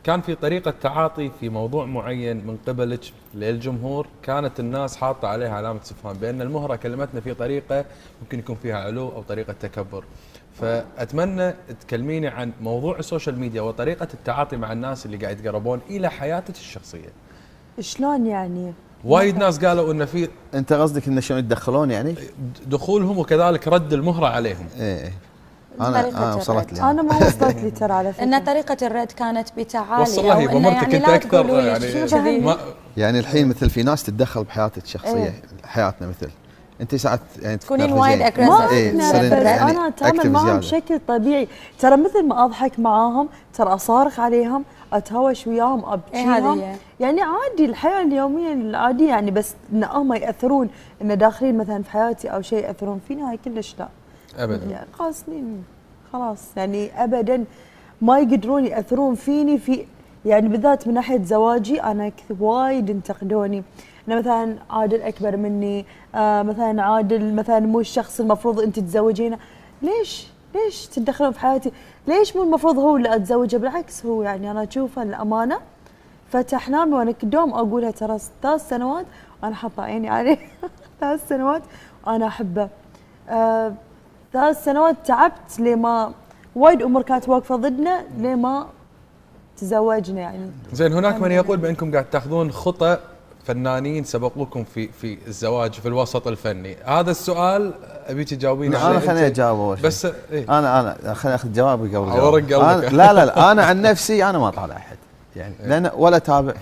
[SPEAKER 2] كان في طريقه تعاطي في موضوع معين من قبلك للجمهور، كانت الناس حاطه عليها علامه استفهام بان المهره كلمتنا في طريقه ممكن يكون فيها علو او طريقه تكبر. فاتمنى تكلميني عن موضوع السوشيال ميديا وطريقه التعاطي مع الناس اللي قاعد يتقربون الى حياتك الشخصيه.
[SPEAKER 4] شلون يعني؟
[SPEAKER 2] وايد ناس قالوا انه في،
[SPEAKER 3] انت قصدك انه شلون يتدخلون يعني؟
[SPEAKER 2] دخولهم وكذلك رد المهره عليهم.
[SPEAKER 3] انا وصلت لي.
[SPEAKER 4] انا ما وصلت لي ترى على فكره
[SPEAKER 5] ان طريقه الرد كانت بتعالي.
[SPEAKER 2] وصلها هي بمرتك انت اكثر يعني
[SPEAKER 3] يعني الحين مثل في ناس تتدخل بحياتك الشخصيه حياتنا مثل انت ساعات يعني
[SPEAKER 5] تكونين وايد
[SPEAKER 4] انا اتعامل معهم بشكل طبيعي، ترى مثل ما اضحك معاهم ترى اصارخ عليهم، اتهاوش وياهم، ابكيهم، يعني عادي الحياه اليوميه العاديه يعني. بس ان هم ياثرون ان داخلين مثلا في حياتي او شيء ياثرون فيني، هاي كلش لا
[SPEAKER 2] ابدا
[SPEAKER 4] يعني قاصدين خلاص يعني ابدا ما يقدرون ياثرون فيني في يعني بالذات من ناحيه زواجي. انا وايد انتقدوني انه مثلا عادل اكبر مني، مثلا عادل مثلا مو الشخص المفروض انت تتزوجينه. ليش ليش تتدخلون في حياتي؟ ليش مو المفروض هو اللي اتزوجه؟ بالعكس هو يعني انا اشوفه الامانه فتح نامي وانا كدوم اقولها ترى 3 سنوات انا حاطه عيني عليه 3 سنوات وانا احبه. 3 سنوات تعبت لما وايد امور كانت واقفه ضدنا لما تزوجنا يعني.
[SPEAKER 2] زين هناك من يقول بانكم قاعد تاخذون خطى فنانين سبقوكم في الزواج في الوسط الفني، هذا السؤال ابيك تجاوبين عليه.
[SPEAKER 3] انا خليني اجاوب اول شيء
[SPEAKER 2] بس إيه؟
[SPEAKER 3] انا خليني اخذ جوابي قبل
[SPEAKER 2] ورق قلبك.
[SPEAKER 3] لا انا عن نفسي انا ما طالع احد يعني لان ولا تابع.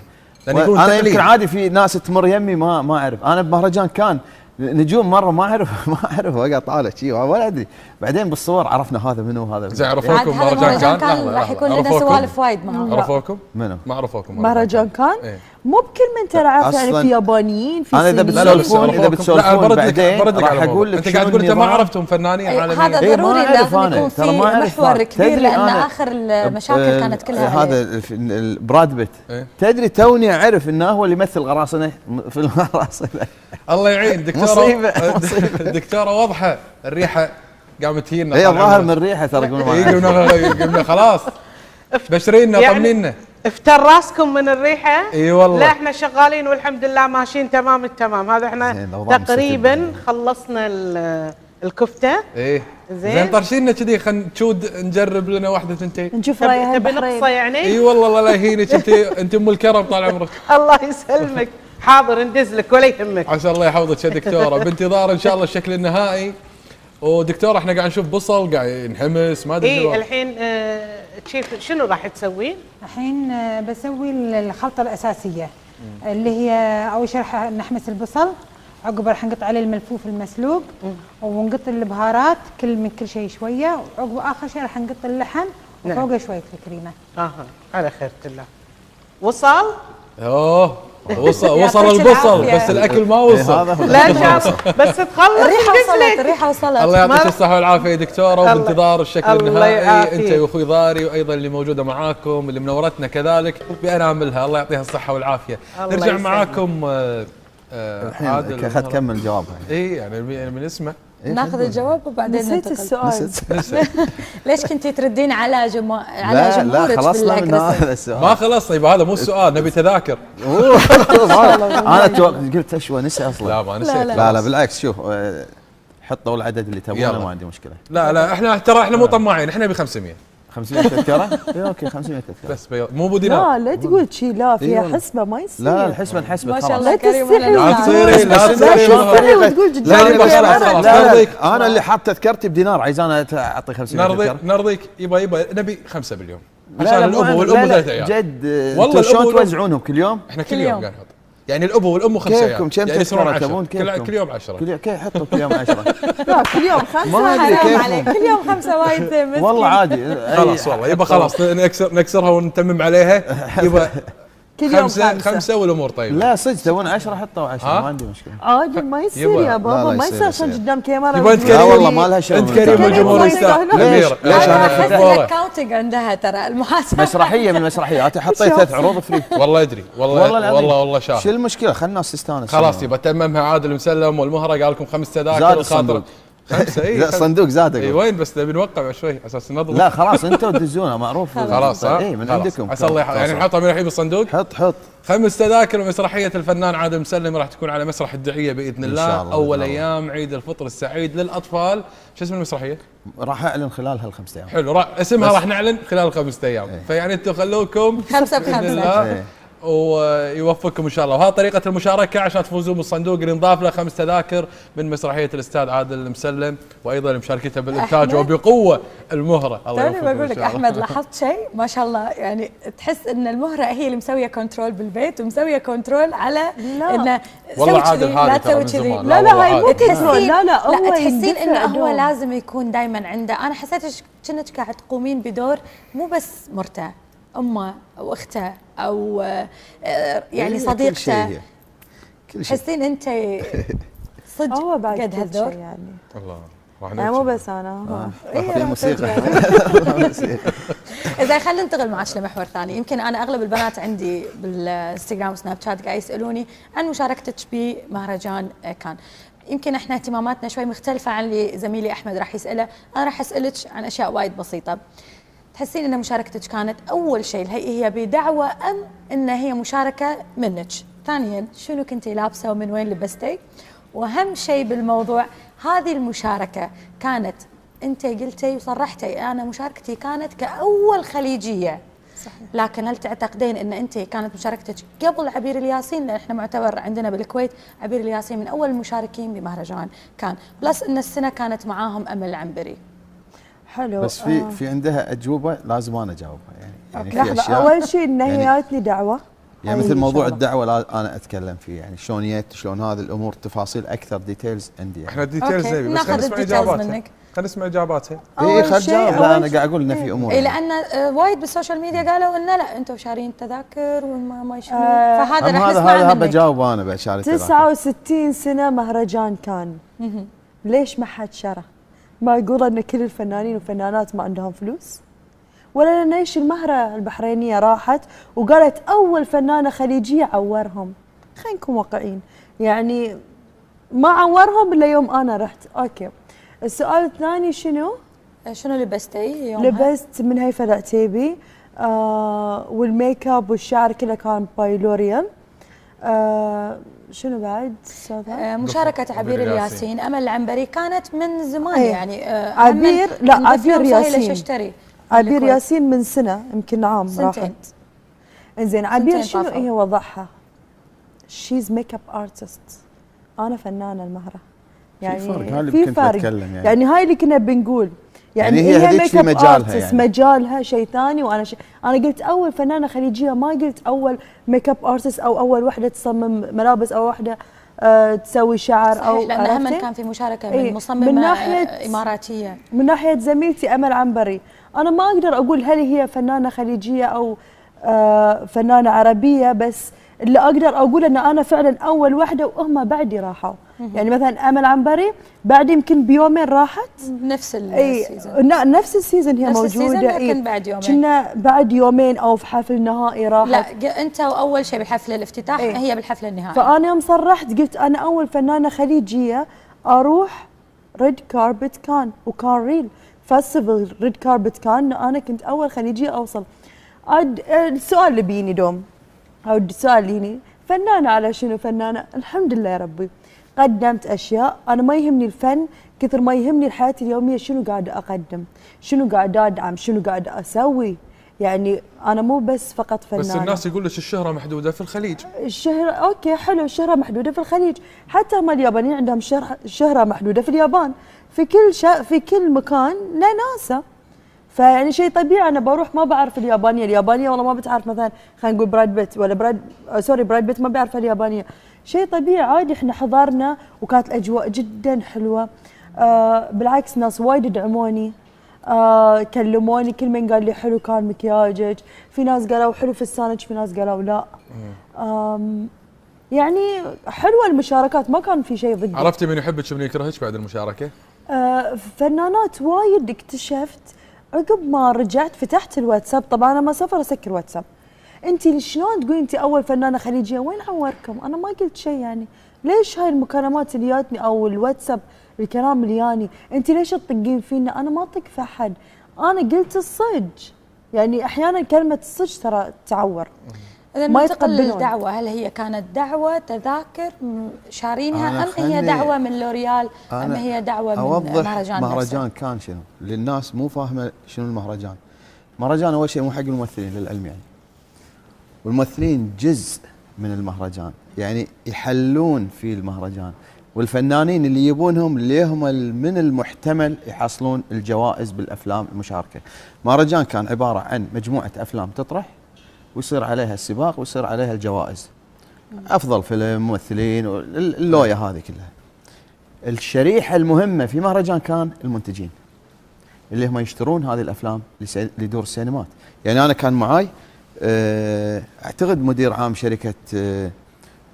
[SPEAKER 3] انا يمكن عادي في ناس تمر يمي ما اعرف. انا بمهرجان كان نجوم مره ما اعرف اقعد طالع شيء ولا ادري، بعدين بالصور عرفنا هذا منو هذا.
[SPEAKER 2] زين عرفوكم مهرجان كان؟
[SPEAKER 5] راح يكون لنا سوالف وايد معاه.
[SPEAKER 2] عرفوكم؟
[SPEAKER 3] منو؟
[SPEAKER 2] ما عرفوكم
[SPEAKER 4] مهرجان كان؟ إيه؟ مو بكل من ترى عارف يعني في يابانيين في
[SPEAKER 3] انا اذا بتسولفون بعدين راح اقول لك
[SPEAKER 2] انت قاعد تقول انت ما عرفتم فنانين عالميين.
[SPEAKER 5] هذا ضروري لازم يكون في محور كبير لان اخر المشاكل كانت كلها
[SPEAKER 3] هذا براد بيت. تدري توني اعرف انه هو اللي يمثل غراصنه في الغراصنه.
[SPEAKER 2] الله يعين دكتوره. دكتوره واضحه الريحه قامت تهينا.
[SPEAKER 3] هي الظاهر من الريحه ترى
[SPEAKER 2] قلنا خلاص بشرينا طمنينا.
[SPEAKER 9] افتر راسكم من الريحه.
[SPEAKER 2] اي والله.
[SPEAKER 9] لا احنا شغالين والحمد لله ماشيين تمام التمام. هذا احنا تقريبا خلصنا الكفته.
[SPEAKER 2] ايه زين طرشينا كذي خلينا نشود نجرب لنا واحده ثنتين
[SPEAKER 4] نشوف رايها.
[SPEAKER 9] تبي نقصه يعني؟
[SPEAKER 2] اي والله الله لا يهينك انت ام الكرم طال عمرك.
[SPEAKER 9] الله يسلمك. حاضر ندز لك ولا يهمك.
[SPEAKER 2] عسى الله يحفظك يا دكتوره. بانتظار ان شاء الله الشكل النهائي. ودكتوره احنا قاعد نشوف بصل قاعد ينحمس ما ادري.
[SPEAKER 9] اي الحين شنو راح تسوين؟
[SPEAKER 10] الحين بسوي الخلطه الاساسيه اللي هي اول شيء راح نحمس البصل، عقب راح نقطع عليه الملفوف المسلوق ونقط البهارات من كل شيء شويه، وعقب اخر شيء راح نقط اللحم وفوقه شويه الكريمه.
[SPEAKER 9] على خيرة الله. وصل؟
[SPEAKER 2] وصل البصل بس الاكل ما وصل.
[SPEAKER 9] لا شاف بس تخلص
[SPEAKER 5] الريحه وصلت.
[SPEAKER 2] الله يعطيك الصحه والعافيه يا دكتوره. وبانتظار الشكل النهائي انت واخوي ضاري وايضا اللي موجوده معاكم اللي منورتنا كذلك باناملها. الله يعطيها الصحه والعافيه. نرجع معاكم
[SPEAKER 3] الحين اخذت كمل جوابها.
[SPEAKER 2] اي يعني من اسمه
[SPEAKER 5] ناخذ الجواب وبعدين
[SPEAKER 4] نسيت السؤال.
[SPEAKER 5] ليش كنتي تردين على على
[SPEAKER 3] لا
[SPEAKER 5] جمهورك
[SPEAKER 3] خلصنا من هذا السؤال.
[SPEAKER 2] ما خلص. طيب هذا مو السؤال نبي تذاكر.
[SPEAKER 3] انا قلت اشوى نسي اصلا.
[SPEAKER 2] لا ما نسيت.
[SPEAKER 3] لا بالعكس شوف حطوا العدد اللي تبونه ما عندي مشكله.
[SPEAKER 2] لا احنا مو طماعين احنا ب 500
[SPEAKER 3] تذكره. اوكي 500 تذكره
[SPEAKER 2] بس مو ابو دينار.
[SPEAKER 4] لا تقول شيء لا فيها حسبه ما يصير.
[SPEAKER 3] لا الحسبه نحسبه
[SPEAKER 5] ما شاء
[SPEAKER 3] خلاص.
[SPEAKER 5] الله كريم.
[SPEAKER 2] لا تصيري
[SPEAKER 4] وتقول جد.
[SPEAKER 3] انا اللي حاط تذكرتي بدينار عايزانا اعطي 500.
[SPEAKER 2] نرضيك يبا نبي 5 باليوم عشان الابو والام 3 عيال.
[SPEAKER 3] جد
[SPEAKER 2] والله
[SPEAKER 3] شلون توزعونهم كل يوم؟
[SPEAKER 2] احنا كل يوم قاعد نحط يعني الابو والام 5 عيال.
[SPEAKER 3] كيفكم كم
[SPEAKER 2] يعني يصيرون
[SPEAKER 3] تذكرة
[SPEAKER 2] 10 كل يوم 10.
[SPEAKER 3] كيف حطوا كل يوم 10؟
[SPEAKER 4] لا كل يوم 5.
[SPEAKER 3] ما ادري كيف.
[SPEAKER 5] كل يوم 5 وايد مسكين.
[SPEAKER 3] والله عادي.
[SPEAKER 2] خلاص والله يبا خلاص نكسرها ونتمم عليها. يبا
[SPEAKER 4] كل يوم
[SPEAKER 2] 5 والامور طيبه.
[SPEAKER 3] لا صدق تبون 10 حطوا 10 ما عندي مشكله.
[SPEAKER 4] عادي ما يصير يا بابا ما يصير عشان قدام كاميرا.
[SPEAKER 2] يبا انت
[SPEAKER 3] لا والله ما لها شغل.
[SPEAKER 2] انت كريم والجمهور يستاهل.
[SPEAKER 3] ليش انا
[SPEAKER 5] احس الاكاونتنج عندها ترى المحاسبه.
[SPEAKER 3] مسرحيه من المسرحيات حطيت 3 عروض فري.
[SPEAKER 2] والله ادري والله شاهد.
[SPEAKER 3] شو المشكله خلنا الناس تستانس.
[SPEAKER 2] خلاص يبا تممها عادل مسلم والمهره قال لكم 5 تذاكر.
[SPEAKER 3] زاد الصندوق
[SPEAKER 2] 5 اي
[SPEAKER 3] الصندوق زاد.
[SPEAKER 2] اي وين بس نبي نوقع شوي على اساس نضبط.
[SPEAKER 3] لا خلاص انتم تدزونه معروف.
[SPEAKER 2] خلاص
[SPEAKER 3] اي من عندكم.
[SPEAKER 2] عسى الله يعني نحطها من الحين بالصندوق.
[SPEAKER 3] حط
[SPEAKER 2] 5 تذاكر مسرحيه الفنان عادل مسلم راح تكون على مسرح الدعيه باذن الله اول ايام عيد الفطر السعيد للاطفال. شو اسم المسرحيه؟
[SPEAKER 3] راح اعلن خلال هال5 ايام.
[SPEAKER 2] حلو اسمها راح نعلن خلال 5 ايام. فيعني انتم خلوكم
[SPEAKER 5] 5 ب5
[SPEAKER 2] ويوفقكم ان شاء الله. وهذه طريقه المشاركه عشان تفوزون بالصندوق اللي نضاف له 5 تذاكر من مسرحيه الاستاذ عادل مسلم وايضا مشاركته بالانتاج وبقوه المهره. الله يوفقكم.
[SPEAKER 5] توني بقول لك احمد لاحظت شيء ما شاء الله يعني تحس ان المهره هي اللي مسويه كنترول بالبيت ومسويه كنترول على انه
[SPEAKER 2] والله عادل لا تسوي كذي.
[SPEAKER 4] لا هاي مو كنترول. لا هو
[SPEAKER 5] تحسين انه هو لازم يكون دائما عنده. انا حسيت كأنك قاعد تقومين بدور مو بس مرته امه او اخته او يعني صديقته.
[SPEAKER 3] كل شيء
[SPEAKER 5] تحسين انت صدق
[SPEAKER 4] هو بعد
[SPEAKER 5] قد هالدور
[SPEAKER 4] يعني.
[SPEAKER 2] الله
[SPEAKER 4] مو بس انا
[SPEAKER 3] في الموسيقى.
[SPEAKER 5] اذا خلينا ننتقل معك لمحور ثاني. يمكن انا اغلب البنات عندي بالانستغرام وسناب شات قاعد يسالوني عن مشاركتك بمهرجان كان. يمكن احنا اهتماماتنا شوي مختلفه عن اللي زميلي احمد راح يساله. انا راح اسالك عن اشياء وايد بسيطه. تحسين ان مشاركتك كانت اول شيء هي بدعوه ام ان هي مشاركه منك؟ ثانيا شنو كنتي لابسه ومن وين لبستي؟ واهم شيء بالموضوع هذه المشاركه كانت انت قلتي وصرحتي انا مشاركتي كانت كاول خليجيه. صحيح. لكن هل تعتقدين ان انت كانت مشاركتك قبل عبير الياسين؟ لان احنا معتبر عندنا بالكويت عبير الياسين من اول المشاركين بمهرجان كان، بلس ان السنه كانت معاهم امل العنبري.
[SPEAKER 4] حلو.
[SPEAKER 3] بس في عندها اجوبه لازم انا اجاوبها يعني في
[SPEAKER 4] لحظه،
[SPEAKER 3] اشياء
[SPEAKER 4] اول شيء ان هي جاتني دعوه،
[SPEAKER 3] يعني مثل موضوع الدعوه انا اتكلم فيه، يعني شلون جيت، شلون هذه الامور، تفاصيل اكثر ديتيلز عندي يعني.
[SPEAKER 2] احنا ديتيلز زي بس خلينا نسمع اجاباتها. خلينا نسمع اجاباتها.
[SPEAKER 3] اي خل جاوب. لا انا قاعد اقول ان في امور
[SPEAKER 5] اي لان وايد بالسوشيال ميديا قالوا انه لا انتم شارين تذاكر وما شنو، فهذا راح نسمع منك.
[SPEAKER 3] هذا بجاوب انا بشاري
[SPEAKER 4] 69 سنه مهرجان كان. ليش ما حد شرى؟ ما يقول ان كل الفنانين والفنانات ما عندهم فلوس؟ ولا لان ايش المهره البحرينيه راحت وقالت اول فنانه خليجيه عورهم؟ خلينا نكون واقعيين، يعني ما عورهم الا يوم انا رحت. اوكي، السؤال الثاني شنو
[SPEAKER 5] لبستي يومها؟
[SPEAKER 4] لبست من هيفا العتيبي، والميك اب والشعر كله كان باي لوريال. شنو بعد؟
[SPEAKER 5] مشاركة عبير الياسين، امل العنبري كانت من زمان.
[SPEAKER 4] ايه.
[SPEAKER 5] يعني
[SPEAKER 4] عبير، لا عبير ياسين، عبير
[SPEAKER 5] الكويت.
[SPEAKER 4] ياسين من سنه يمكن عام راحت. انزين عبير شنو هي وضعها؟ شيز ميك اب ارتست، انا فنانه المهره. يعني
[SPEAKER 3] في فرق
[SPEAKER 4] يعني هاي اللي كنا بنقول، يعني
[SPEAKER 3] هي هذيك في مجالها،
[SPEAKER 4] يعني مجالها شيء ثاني، وانا انا قلت اول فنانه خليجيه، ما قلت اول ميك اب ارتست او اول وحده تصمم ملابس او وحده تسوي شعر. صحيح،
[SPEAKER 5] او لان هم كان في مشاركه من مصممه من ناحية اماراتيه.
[SPEAKER 4] من ناحيه زميلتي امل عنبري، انا ما اقدر اقول هل هي فنانه خليجيه او فنانه عربيه، بس اللي اقدر اقول ان انا فعلا اول وحده وهم بعدي راحوا. يعني مثلا امل عنبري بعد يمكن بيومين راحت
[SPEAKER 5] نفس السيزون.
[SPEAKER 4] نفس السيزون هي
[SPEAKER 5] نفس
[SPEAKER 4] موجوده.
[SPEAKER 5] لكن بعد يومين
[SPEAKER 4] كنا بعد يومين او في حفل نهائي راحت.
[SPEAKER 5] لا انت اول شيء بحفل الافتتاح، هي بالحفل النهائي.
[SPEAKER 4] فانا يوم صرحت قلت انا اول فنانه خليجيه اروح ريد كاربت كان، وكان ريل فيستيفال ريد كاربت كان، انا كنت اول خليجيه اوصل. السؤال اللي بيني دوم او السؤال اللي هني، فنانه على شنو فنانه؟ الحمد لله يا ربي قدمت اشياء. انا ما يهمني الفن كثر ما يهمني الحياه اليوميه، شنو قاعده اقدم، شنو قاعده ادعم، شنو قاعده اسوي. يعني انا مو بس فقط فنانه.
[SPEAKER 2] بس الناس يقول لك الشهره محدوده في الخليج.
[SPEAKER 4] الشهره اوكي حلو، الشهره محدوده في الخليج، حتى هم اليابانيين عندهم شهره محدوده في اليابان. في كل مكان له ناسه. فيعني شيء طبيعي انا بروح ما بعرف اليابانيه والله ما بتعرف مثلا خلينا نقول براد بيت ولا براد بيت ما بيعرف اليابانيه. شيء طبيعي عادي، احنا حضرنا وكانت الاجواء جدا حلوه. بالعكس ناس وايد دعموني، كلموني، كل من قال لي حلو كان مكياجك، في ناس قالوا حلو فستانك، في ناس قالوا لا. يعني حلوه المشاركات، ما كان في شيء ضدي.
[SPEAKER 2] عرفتي من يحبك ومن يكرهك بعد المشاركه؟
[SPEAKER 4] فنانات وايد اكتشفت عقب ما رجعت فتحت الواتساب. طبعا انا ما سافر اسكر واتساب. انت شلون تقولي انت اول فنانه خليجيه؟ وين عوركم؟ انا ما قلت شيء. يعني ليش هاي المكالمات اللي جاتني او الواتساب الكلام اللي ياني؟ انت ليش تطقين فينا؟ انا ما اطق في احد، انا قلت الصج. يعني احيانا كلمه الصج ترى تعور.
[SPEAKER 5] إذا ننتقل للدعوة، هل هي كانت دعوة تذاكر شارينها أم هي دعوة من لوريال أم هي دعوة من مهرجان؟
[SPEAKER 3] مهرجان كان شنو؟ للناس مو فاهمة شنو المهرجان. مهرجان أول شيء مو حق الممثلين للعلم يعني. والممثلين جزء من المهرجان، يعني يحلون في المهرجان، والفنانين اللي يبونهم ليهم من المحتمل يحصلون الجوائز بالأفلام المشاركة. مهرجان كان عبارة عن مجموعة أفلام تطرح ويصير عليها السباق ويصير عليها الجوائز، افضل فيلم، ممثلين، اللوية هذه كلها. الشريحه المهمه في مهرجان كان المنتجين اللي هم يشترون هذه الافلام لدور السينمات. يعني انا كان معاي اعتقد مدير عام شركه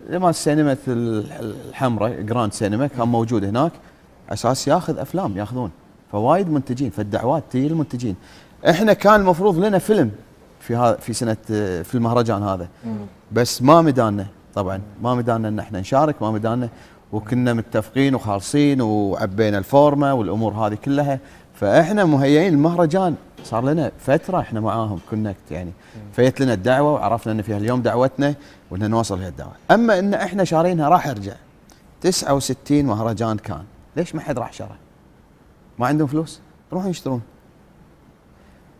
[SPEAKER 3] مال السينما الحمراء جراند سينما كان موجود هناك على اساس ياخذ افلام، ياخذون فوايد منتجين، فالدعوات تجي للمنتجين. احنا كان المفروض لنا فيلم في سنه في المهرجان هذا، بس ما مدانا، طبعا ما مدانا ان احنا نشارك، ما مدانا، وكنا متفقين وخالصين وعبينا الفورمه والامور هذه كلها. فاحنا مهيئين المهرجان، صار لنا فتره احنا معاهم كونكت يعني. فيت لنا الدعوه وعرفنا ان فيها اليوم دعوتنا وان نوصل فيها الدعوه. اما ان احنا شارينها راح ارجع 69 مهرجان كان، ليش ما حد راح شرى؟ ما عندهم فلوس؟ يروحون يشترون.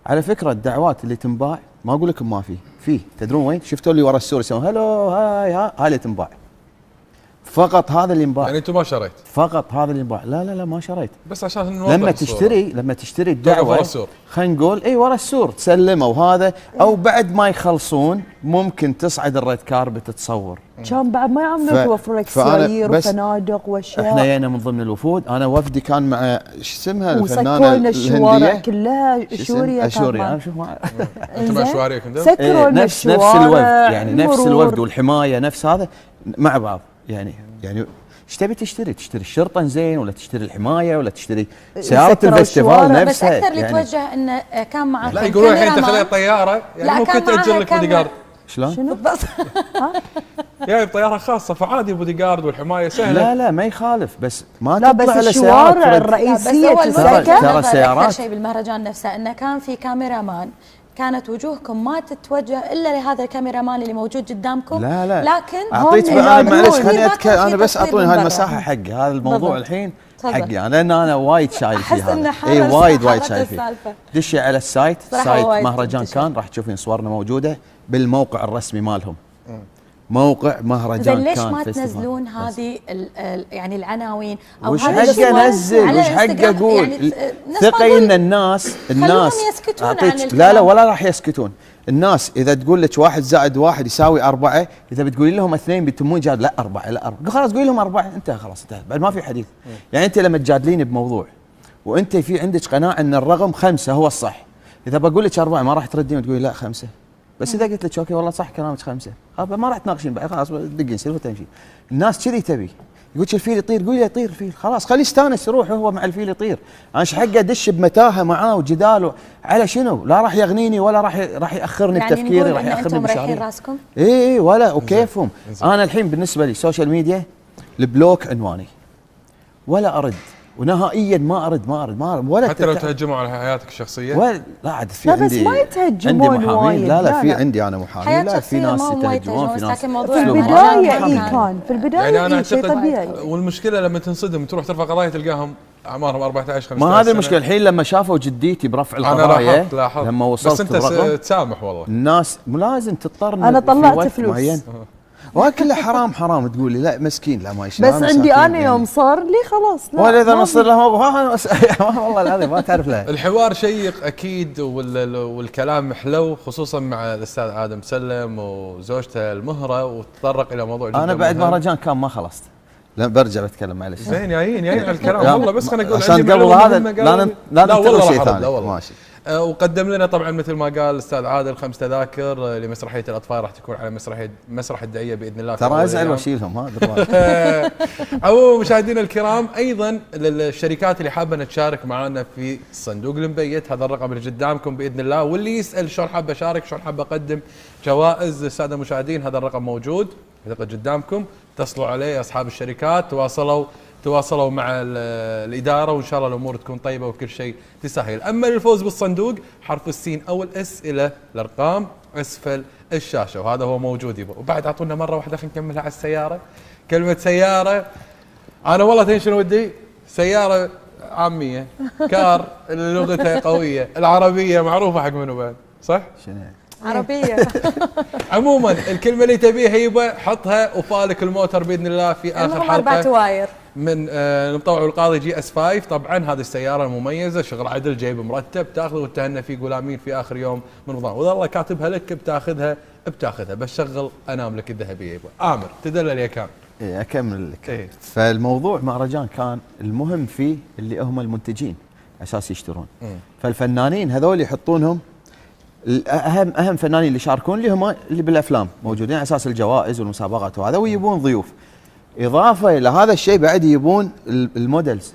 [SPEAKER 3] على فكره الدعوات اللي تنباع ما اقول لكم ما في تدرون وين؟ شفتوا اللي ورا السور يسوون هلو هاي اللي تنباع. فقط هذا اللي ينباع.
[SPEAKER 2] يعني انتم ما شريت؟
[SPEAKER 3] فقط هذا اللي ينباع. لا ما شريت.
[SPEAKER 2] بس عشان
[SPEAKER 3] لما تشتري الدعوه خلينا نقول اي ورا السور تسلمه وهذا، او بعد ما يخلصون ممكن تصعد الريد كاربت تصور.
[SPEAKER 4] كان بعد ما يعملون يوفروا لك سيايير وفنادق واشياء.
[SPEAKER 3] احنا جينا من ضمن الوفود، انا وفدي كان مع شو اسمها
[SPEAKER 4] وسكروا
[SPEAKER 3] الفنانه
[SPEAKER 4] لنا الشوارع كلها اشوريه.
[SPEAKER 3] انا شوف
[SPEAKER 2] انتم اشواريه كنتوا؟
[SPEAKER 4] سكروا لنا
[SPEAKER 3] نفس الوفد يعني نفس الوفد والحمايه نفس هذا مع بعض يعني ايش تبي تشتري الشرطه زين ولا تشتري الحمايه ولا تشتري سياره الفيستيفال نفسها؟
[SPEAKER 5] بس اكثر اللي توجه انه كان معك
[SPEAKER 2] لا يقولون الحين تخلي طياره يعني ممكن تاجر لك بودي جارد.
[SPEAKER 3] شلون؟
[SPEAKER 5] شنو؟
[SPEAKER 2] يعني بطياره خاصه فعادي بودي جارد والحمايه سهله.
[SPEAKER 3] لا ما يخالف بس ما
[SPEAKER 4] لا
[SPEAKER 3] تطلع
[SPEAKER 4] بس
[SPEAKER 3] على
[SPEAKER 4] الشوارع الرئيسيه
[SPEAKER 3] ترى السيارات.
[SPEAKER 5] اكثر شيء بالمهرجان نفسه انه كان في كاميرا مان، كانت وجوهكم ما تتوجه الا لهذا الكاميرا مان اللي موجود قدامكم.
[SPEAKER 3] لا
[SPEAKER 5] لكن
[SPEAKER 3] اعطيت معلش خليني انا بس اعطوني هاي المساحه حقي. هذا الموضوع الحين حقي انا لان انا وايد شايل فيه هذا. اي وايد شايل فيه. دشي على السايت مهرجان كان راح تشوفين صورنا موجوده بالموقع الرسمي مالهم. موقع مهرجان كان.
[SPEAKER 5] ليش ما تنزلون هذه يعني العناوين او
[SPEAKER 3] وش حق انزل وش حق اقول؟ يعني ثقي ان الناس
[SPEAKER 5] يسكتون
[SPEAKER 3] لا ولا راح يسكتون. الناس اذا تقول لك 1 زائد 1 يساوي 4، اذا بتقولي لهم 2 بيتمون جاد لا 4 خلاص قولي لهم 4 انتهى خلاص انتهى بعد ما في حديث. يعني انت لما تجادليني بموضوع وانت في عندك قناعه ان الرقم 5 هو الصح، اذا بقول لك 4 ما راح تردين وتقولي لا 5. بس اذا قلت لك اوكي والله صح كلامك 5 ما راح تناقشين بعد خلاص دقين سلف وتمشي. الناس كذي تبي يقول الفيل يطير، قول له يطير فيل خلاص خليه يستانس يروح هو مع الفيل يطير. انا ايش حقه ادش بمتاهه معاه وجدال على شنو؟ لا راح يغنيني ولا راح ياخرني
[SPEAKER 5] يعني
[SPEAKER 3] بتفكيري راح ياخرني
[SPEAKER 5] بمشاريعي. رايحين راسكم؟
[SPEAKER 3] اي ولا وكيفهم. انا الحين بالنسبه لي السوشيال ميديا البلوك عنواني ولا ارد ونهائيا ما ارد ولا
[SPEAKER 2] حتى لو تهجموا على حياتك الشخصيه؟
[SPEAKER 3] ولا لا عاد في عندي
[SPEAKER 4] بس ما يتهجمون
[SPEAKER 3] وايد. لا في عندي انا محامي. لا في ناس يتهجمون في ناس
[SPEAKER 5] في
[SPEAKER 4] البدايه كان في البدايه
[SPEAKER 2] يعني انا
[SPEAKER 4] شيء طبيعي.
[SPEAKER 2] والمشكله لما تنصدم تروح ترفع قضايا تلقاهم اعمارهم 14 15
[SPEAKER 3] ما هذه المشكله. الحين لما شافوا جديتي برفع القضايا
[SPEAKER 2] لاحظت
[SPEAKER 3] لما وصلت
[SPEAKER 2] بس انت تسامح والله.
[SPEAKER 3] الناس لازم تضطر
[SPEAKER 4] انا طلعت فلوس
[SPEAKER 3] وكله حرام تقول لي لا مسكين لا ما
[SPEAKER 4] بس عندي انا يوم صار لي خلاص لا
[SPEAKER 3] ولا اذا نصير له والله العظيم ما تعرف له.
[SPEAKER 2] الحوار شيق اكيد والكلام حلو خصوصا مع الاستاذ آدم سلم وزوجته المهره وتطرق الى موضوع جدا
[SPEAKER 3] انا بعد مهرجان كان ما خلصت. لا برجع بتكلم معلش.
[SPEAKER 2] زين جايين على الكلام والله بس خليني اقول
[SPEAKER 3] عشان قبل هذا لا والله شيء ثاني ماشي.
[SPEAKER 2] وقدم لنا طبعا مثل ما قال الاستاذ عادل 5 تذاكر لمسرحيه الاطفال راح تكون على مسرح الدعيه باذن الله.
[SPEAKER 3] ترى ازعل واشيلهم
[SPEAKER 2] عموما مشاهدينا الكرام ايضا للشركات اللي حابه تشارك معنا في صندوق المبيت هذا الرقم اللي قدامكم باذن الله، واللي يسال شلون حابه اشارك شلون حابه اقدم جوائز للساده المشاهدين هذا الرقم موجود قدامكم. اتصلوا عليه اصحاب الشركات تواصلوا مع الإدارة وإن شاء الله الأمور تكون طيبة وكل شيء تسهل. أما للفوز بالصندوق حرف السين أو الإس إلى الأرقام أسفل الشاشة وهذا هو موجود يبا. وبعد أعطونا مرة واحدة خلينا نكملها على السيارة. كلمة سيارة أنا والله تين شنو ودي؟ سيارة عامية كار لغتها قوية. العربية معروفة حق منو بعد صح؟
[SPEAKER 3] شنو
[SPEAKER 5] عربية.
[SPEAKER 2] عموما الكلمة اللي تبيها يبا حطها وفالك الموتر بإذن الله في آخر حلقة
[SPEAKER 5] 4 واير
[SPEAKER 2] من المطوع القاضي GS5. طبعا هذه السيارة المميزة شغل عدل جيب مرتب تاخذه وتهنى في غلامين في آخر يوم من رمضان والله كاتبها لك بتاخذها بس شغل أنام لك الذهبية يبا. آمر تدلل يا كامل.
[SPEAKER 3] إيه أكمل لك. فالموضوع مهرجان كان المهم فيه اللي هم المنتجين أساس يشترون. فالفنانين هذول يحطونهم اهم فنانين اللي يشاركون اللي هم اللي بالافلام موجودين على اساس الجوائز والمسابقات وهذا ويجيبون ضيوف. اضافه الى هذا الشيء بعد يجيبون المودلز.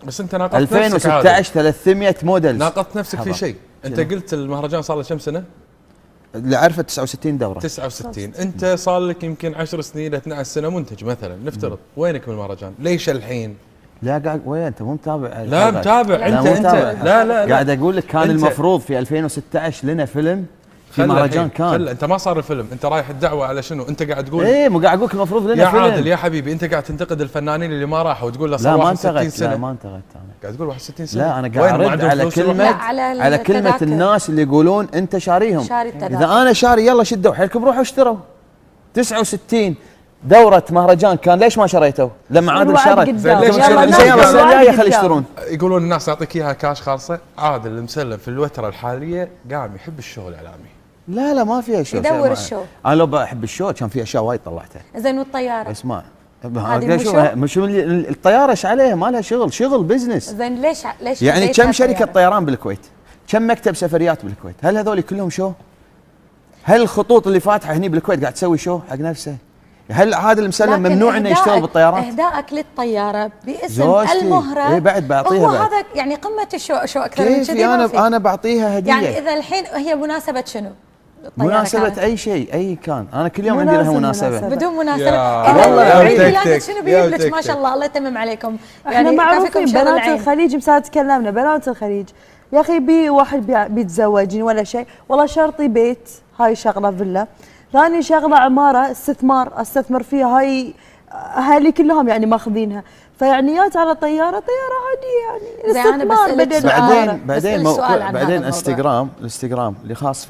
[SPEAKER 2] بس انت ناقضت
[SPEAKER 3] 2016 300 مودلز.
[SPEAKER 2] ناقضت نفسك في شيء. انت قلت المهرجان صار له كم سنه؟
[SPEAKER 3] اللي عرفه 69 دوره.
[SPEAKER 2] 69 انت صار لك يمكن 10 سنين 12 سنه منتج مثلا نفترض، وينك من المهرجان؟ ليش الحين؟
[SPEAKER 3] لا قاعد وين انت مو متابع؟
[SPEAKER 2] لا متابع انت لا
[SPEAKER 3] قاعد اقول لك كان المفروض في 2016 لنا فيلم في مهرجان كان.
[SPEAKER 2] انت ما صار الفيلم، انت رايح الدعوه على شنو؟ انت قاعد تقول
[SPEAKER 3] ايه مو قاعد اقول لك المفروض لنا
[SPEAKER 2] يا
[SPEAKER 3] فيلم.
[SPEAKER 2] عادل يا حبيبي انت قاعد تنتقد الفنانين اللي ما راحوا وتقول له صار 61 سنه.
[SPEAKER 3] لا ما انتقدت انا.
[SPEAKER 2] قاعد تقول 61 سنه.
[SPEAKER 3] لا انا قاعد ارد على كلمه الناس اللي يقولون انت شاريهم. اذا انا شاري يلا شدوا حيلكم روحوا اشتروا. 69 دورة مهرجان كان ليش ما شريته؟ لما عادل شرى يلا خلي يشترون.
[SPEAKER 2] يقولون الناس يعطيك اياها كاش خالصه. عادل المسلم في الفتره الحاليه قام يحب الشغل الاعلامي.
[SPEAKER 3] لا ما فيها شو
[SPEAKER 5] يدور الشو.
[SPEAKER 3] انا لو بحب الشو كان في اشياء وايد طلعتها.
[SPEAKER 5] زين والطياره؟
[SPEAKER 3] اسمع شو الطياره ايش عليها؟ ما لها شغل بزنس.
[SPEAKER 5] زين ليش
[SPEAKER 3] يعني كم شركه طيران بالكويت؟ كم مكتب سفريات بالكويت؟ هل هذول كلهم شو؟ هل الخطوط اللي فاتحه هني بالكويت قاعد تسوي شو حق نفسه؟ هل عادل المسلم ممنوع انه يشتغل بالطيارات؟
[SPEAKER 5] اهدائك للطياره باسم المهره
[SPEAKER 3] ايه بعد بعطيها
[SPEAKER 5] هو هذا يعني قمه الشو اكثر من كذي.
[SPEAKER 3] انا بعطيها هديه.
[SPEAKER 5] يعني اذا الحين هي مناسبه شنو؟
[SPEAKER 3] مناسبة أي شيء أي كان، أنا كل يوم عندي لها مناسبة.
[SPEAKER 5] بدون مناسبة. والله عيد ميلادك شنو بيجيب لك ما شاء الله الله يتمم عليكم.
[SPEAKER 4] احنا معروفين بنات الخليج مساعد تكلمنا بنات الخليج يا أخي بي واحد بيتزوجين ولا شيء والله شرطي بيت هاي شغلة فيلا، ثاني شغلة عمارة استثمر فيها هاي أهالي كلهم يعني ماخذينها، فيعني يات على طيارة عادية يعني
[SPEAKER 5] استثمار
[SPEAKER 3] بعدين الانستغرام اللي خاص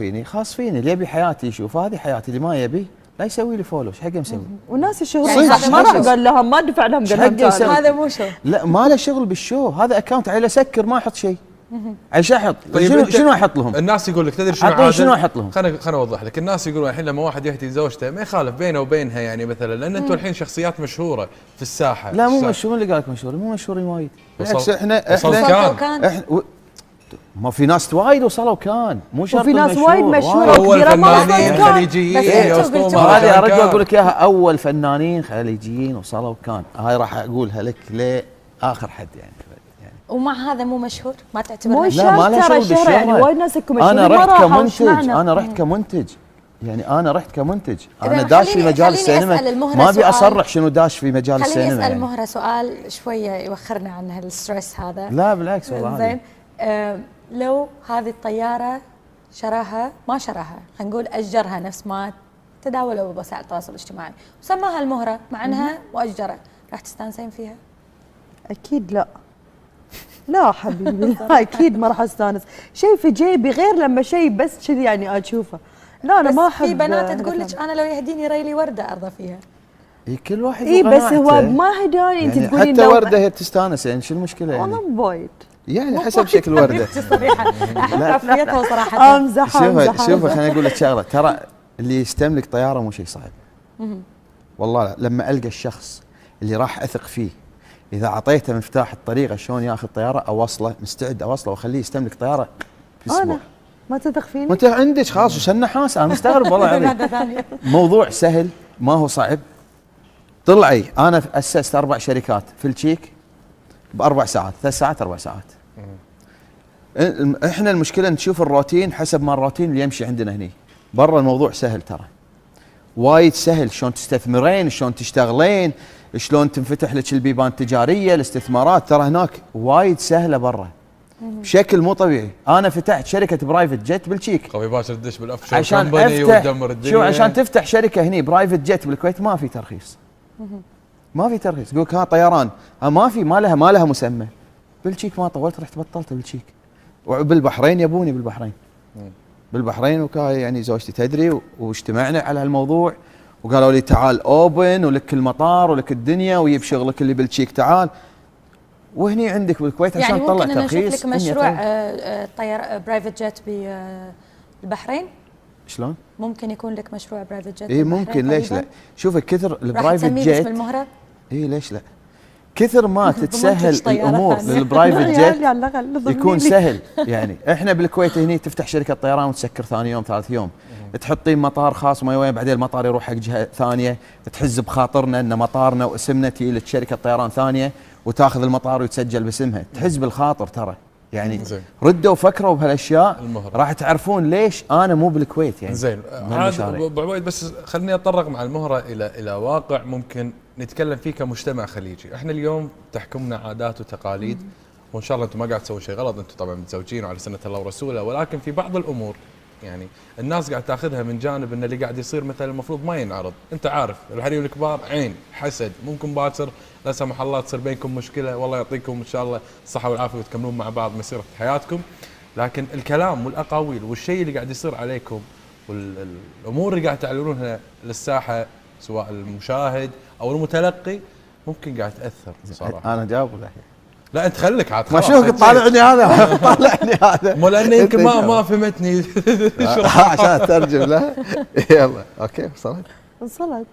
[SPEAKER 3] فيني اللي يبي حياتي يشوف هذه حياتي، اللي ما يبي لا يسوي لي فولو. ايش حقه مسوي؟
[SPEAKER 4] والناس يشغلون ما راح قال لهم ما دفع لهم
[SPEAKER 5] هذا مو شو.
[SPEAKER 3] لا ما له شغل بالشو، هذا اكونت عيله سكر ما احط شيء. ايش احط؟
[SPEAKER 2] طيب
[SPEAKER 3] شنو احط لهم؟
[SPEAKER 2] الناس يقول لك تدري شنو عادل؟
[SPEAKER 3] شنو احط لهم؟
[SPEAKER 2] خليني اوضح لك. الناس يقولون الحين لما واحد يهدي زوجته ما يخالف بينه وبينها يعني مثلا، لان انتم الحين شخصيات مشهوره في الساحه.
[SPEAKER 3] لا مو مشهور اللي قال لك مشهور، مو مشهورين وايد.
[SPEAKER 2] بالعكس
[SPEAKER 3] احنا ما في ناس وايد وصلوا كان مو شرط.
[SPEAKER 4] وفي ناس وايد مشهوره
[SPEAKER 2] اول فنانين خليجيين
[SPEAKER 3] هذه ارد اقول لك اياها، اول فنانين خليجيين وصلوا كان. هاي راح اقولها لك لاخر حد يعني.
[SPEAKER 5] ومع هذا مو مشهور ما تعتبر
[SPEAKER 4] مو شرط ترى شهرة يعني وايد ناس مشهورين.
[SPEAKER 3] انا رحت كمنتج يعني انا داش في مجال السينما، ما ابي اصرح شنو داش في مجال السينما.
[SPEAKER 5] خليني اسال مهره سؤال شويه يوخرنا عن هالستريس هذا.
[SPEAKER 3] لا بالعكس والله.
[SPEAKER 5] زين لو هذه الطياره ما شراها خلينا نقول اجرها نفس ما تداولوا بوسائل التواصل الاجتماعي وسماها المهره مع انها مؤجره، راح تستانسين فيها؟
[SPEAKER 4] اكيد لا حبيبي اكيد ما راح استانس. شيء في جيبي غير لما شيء بس كذي يعني اشوفه. لا انا ما احب.
[SPEAKER 5] في بنات تقول لك انا لو يهديني ريلي ورده ارضى فيها.
[SPEAKER 3] كل واحد
[SPEAKER 4] بس هو ما هداني انت
[SPEAKER 3] يعني
[SPEAKER 4] تقولين
[SPEAKER 3] حتى ورده هي تستانس يعني شو المشكله يعني؟
[SPEAKER 4] والله بويد
[SPEAKER 3] يعني حسب شكل ورده.
[SPEAKER 5] صريحه احب عافيتها صراحه.
[SPEAKER 4] امزح
[SPEAKER 3] شوفي خليني اقول لك شغله، ترى اللي يستملك طياره مو شيء صعب. والله لما القى الشخص اللي راح اثق فيه، اذا اعطيته مفتاح الطريقه شلون ياخذ طياره اوصله، مستعد اوصله واخليه يستملك طياره في اسبوع.
[SPEAKER 4] ما تثق فيني؟
[SPEAKER 3] ما انت عندك خلاص وش النحاس. انا مستغرب والله العظيم. موضوع سهل ما هو صعب. طلعي انا اسست 4 شركات في التشيك ب4 ساعات، 3 ساعات 4 ساعات. احنا المشكله نشوف الروتين حسب ما الروتين اللي يمشي عندنا هني. برا الموضوع سهل ترى. وايد سهل شلون تستثمرين، شلون تشتغلين، شلون تنفتح لك البيبان التجاريه، الاستثمارات ترى هناك وايد سهله برا بشكل مو طبيعي. انا فتحت شركه برايفت جيت بالتشيك.
[SPEAKER 2] قوي باشر تدش بالاوفشور كمباني وتدمر الدنيا.
[SPEAKER 3] شو عشان تفتح شركه هني برايفت جيت بالكويت ما في ترخيص. ما في ترخيص. يقولك ها طيران ما لها مسمى. بالتشيك ما طولت رحت بطلت بالتشيك. وبالبحرين يبوني بالبحرين وكان يعني زوجتي تدري واجتمعنا على هالموضوع وقالوا لي تعال اوبن ولك المطار ولك الدنيا ويجيب شغلك اللي بالتشيك تعال. وهني عندك بالكويت عشان
[SPEAKER 5] يعني
[SPEAKER 3] تطلع
[SPEAKER 5] ترخيص. يعني ممكن
[SPEAKER 3] ترخيص
[SPEAKER 5] نشوف لك مشروع طيار برايفت جيت بالبحرين؟
[SPEAKER 3] شلون؟
[SPEAKER 5] ممكن يكون لك مشروع برايفت جيت.
[SPEAKER 3] اي ممكن ليش لا؟ شوف كثر البرايفت جيت.
[SPEAKER 5] راح المهرة؟
[SPEAKER 3] اي ليش لا؟ كثر ما تتسهل الامور للبرايفت جيت يكون سهل. يعني احنا بالكويت هني تفتح شركه طيران وتسكر ثاني يوم ثالث يوم، تحطين مطار خاص ما وين، بعدين المطار يروح حق جهه ثانيه، تحز بخاطرنا ان مطارنا واسمنا تجي لك شركه طيران ثانيه وتاخذ المطار ويتسجل باسمها، تحز بالخاطر ترى. يعني ردوا وفكروا بهالاشياء راح تعرفون ليش انا مو بالكويت يعني.
[SPEAKER 2] زين ابو عبيد، بس خليني اتطرق مع المهره الى واقع ممكن نتكلم فيه كمجتمع خليجي. احنا اليوم تحكمنا عادات وتقاليد، وان شاء الله انتم ما قاعد تسوون شيء غلط، انتم طبعا متزوجين وعلى سنه الله ورسوله، ولكن في بعض الامور يعني الناس قاعد تاخذها من جانب ان اللي قاعد يصير مثلا المفروض ما ينعرض. انت عارف الحريم الكبار عين حسد، ممكن باكر لا سمح الله تصير بينكم مشكله، والله يعطيكم ان شاء الله الصحه والعافيه وتكملون مع بعض مسيره حياتكم. لكن الكلام والاقاويل والشيء اللي قاعد يصير عليكم والامور اللي قاعد تعلنونها للساحه سواء المشاهد او المتلقي ممكن قاعد تاثر صراحه.
[SPEAKER 3] انا جاوب الحين.
[SPEAKER 2] لا انت خليك عاد
[SPEAKER 3] ما شوفك طالعني هذا طالعني هذا
[SPEAKER 2] مو لان يمكن ما فهمتني
[SPEAKER 3] عشان اترجم له. يلا اوكي وصلت.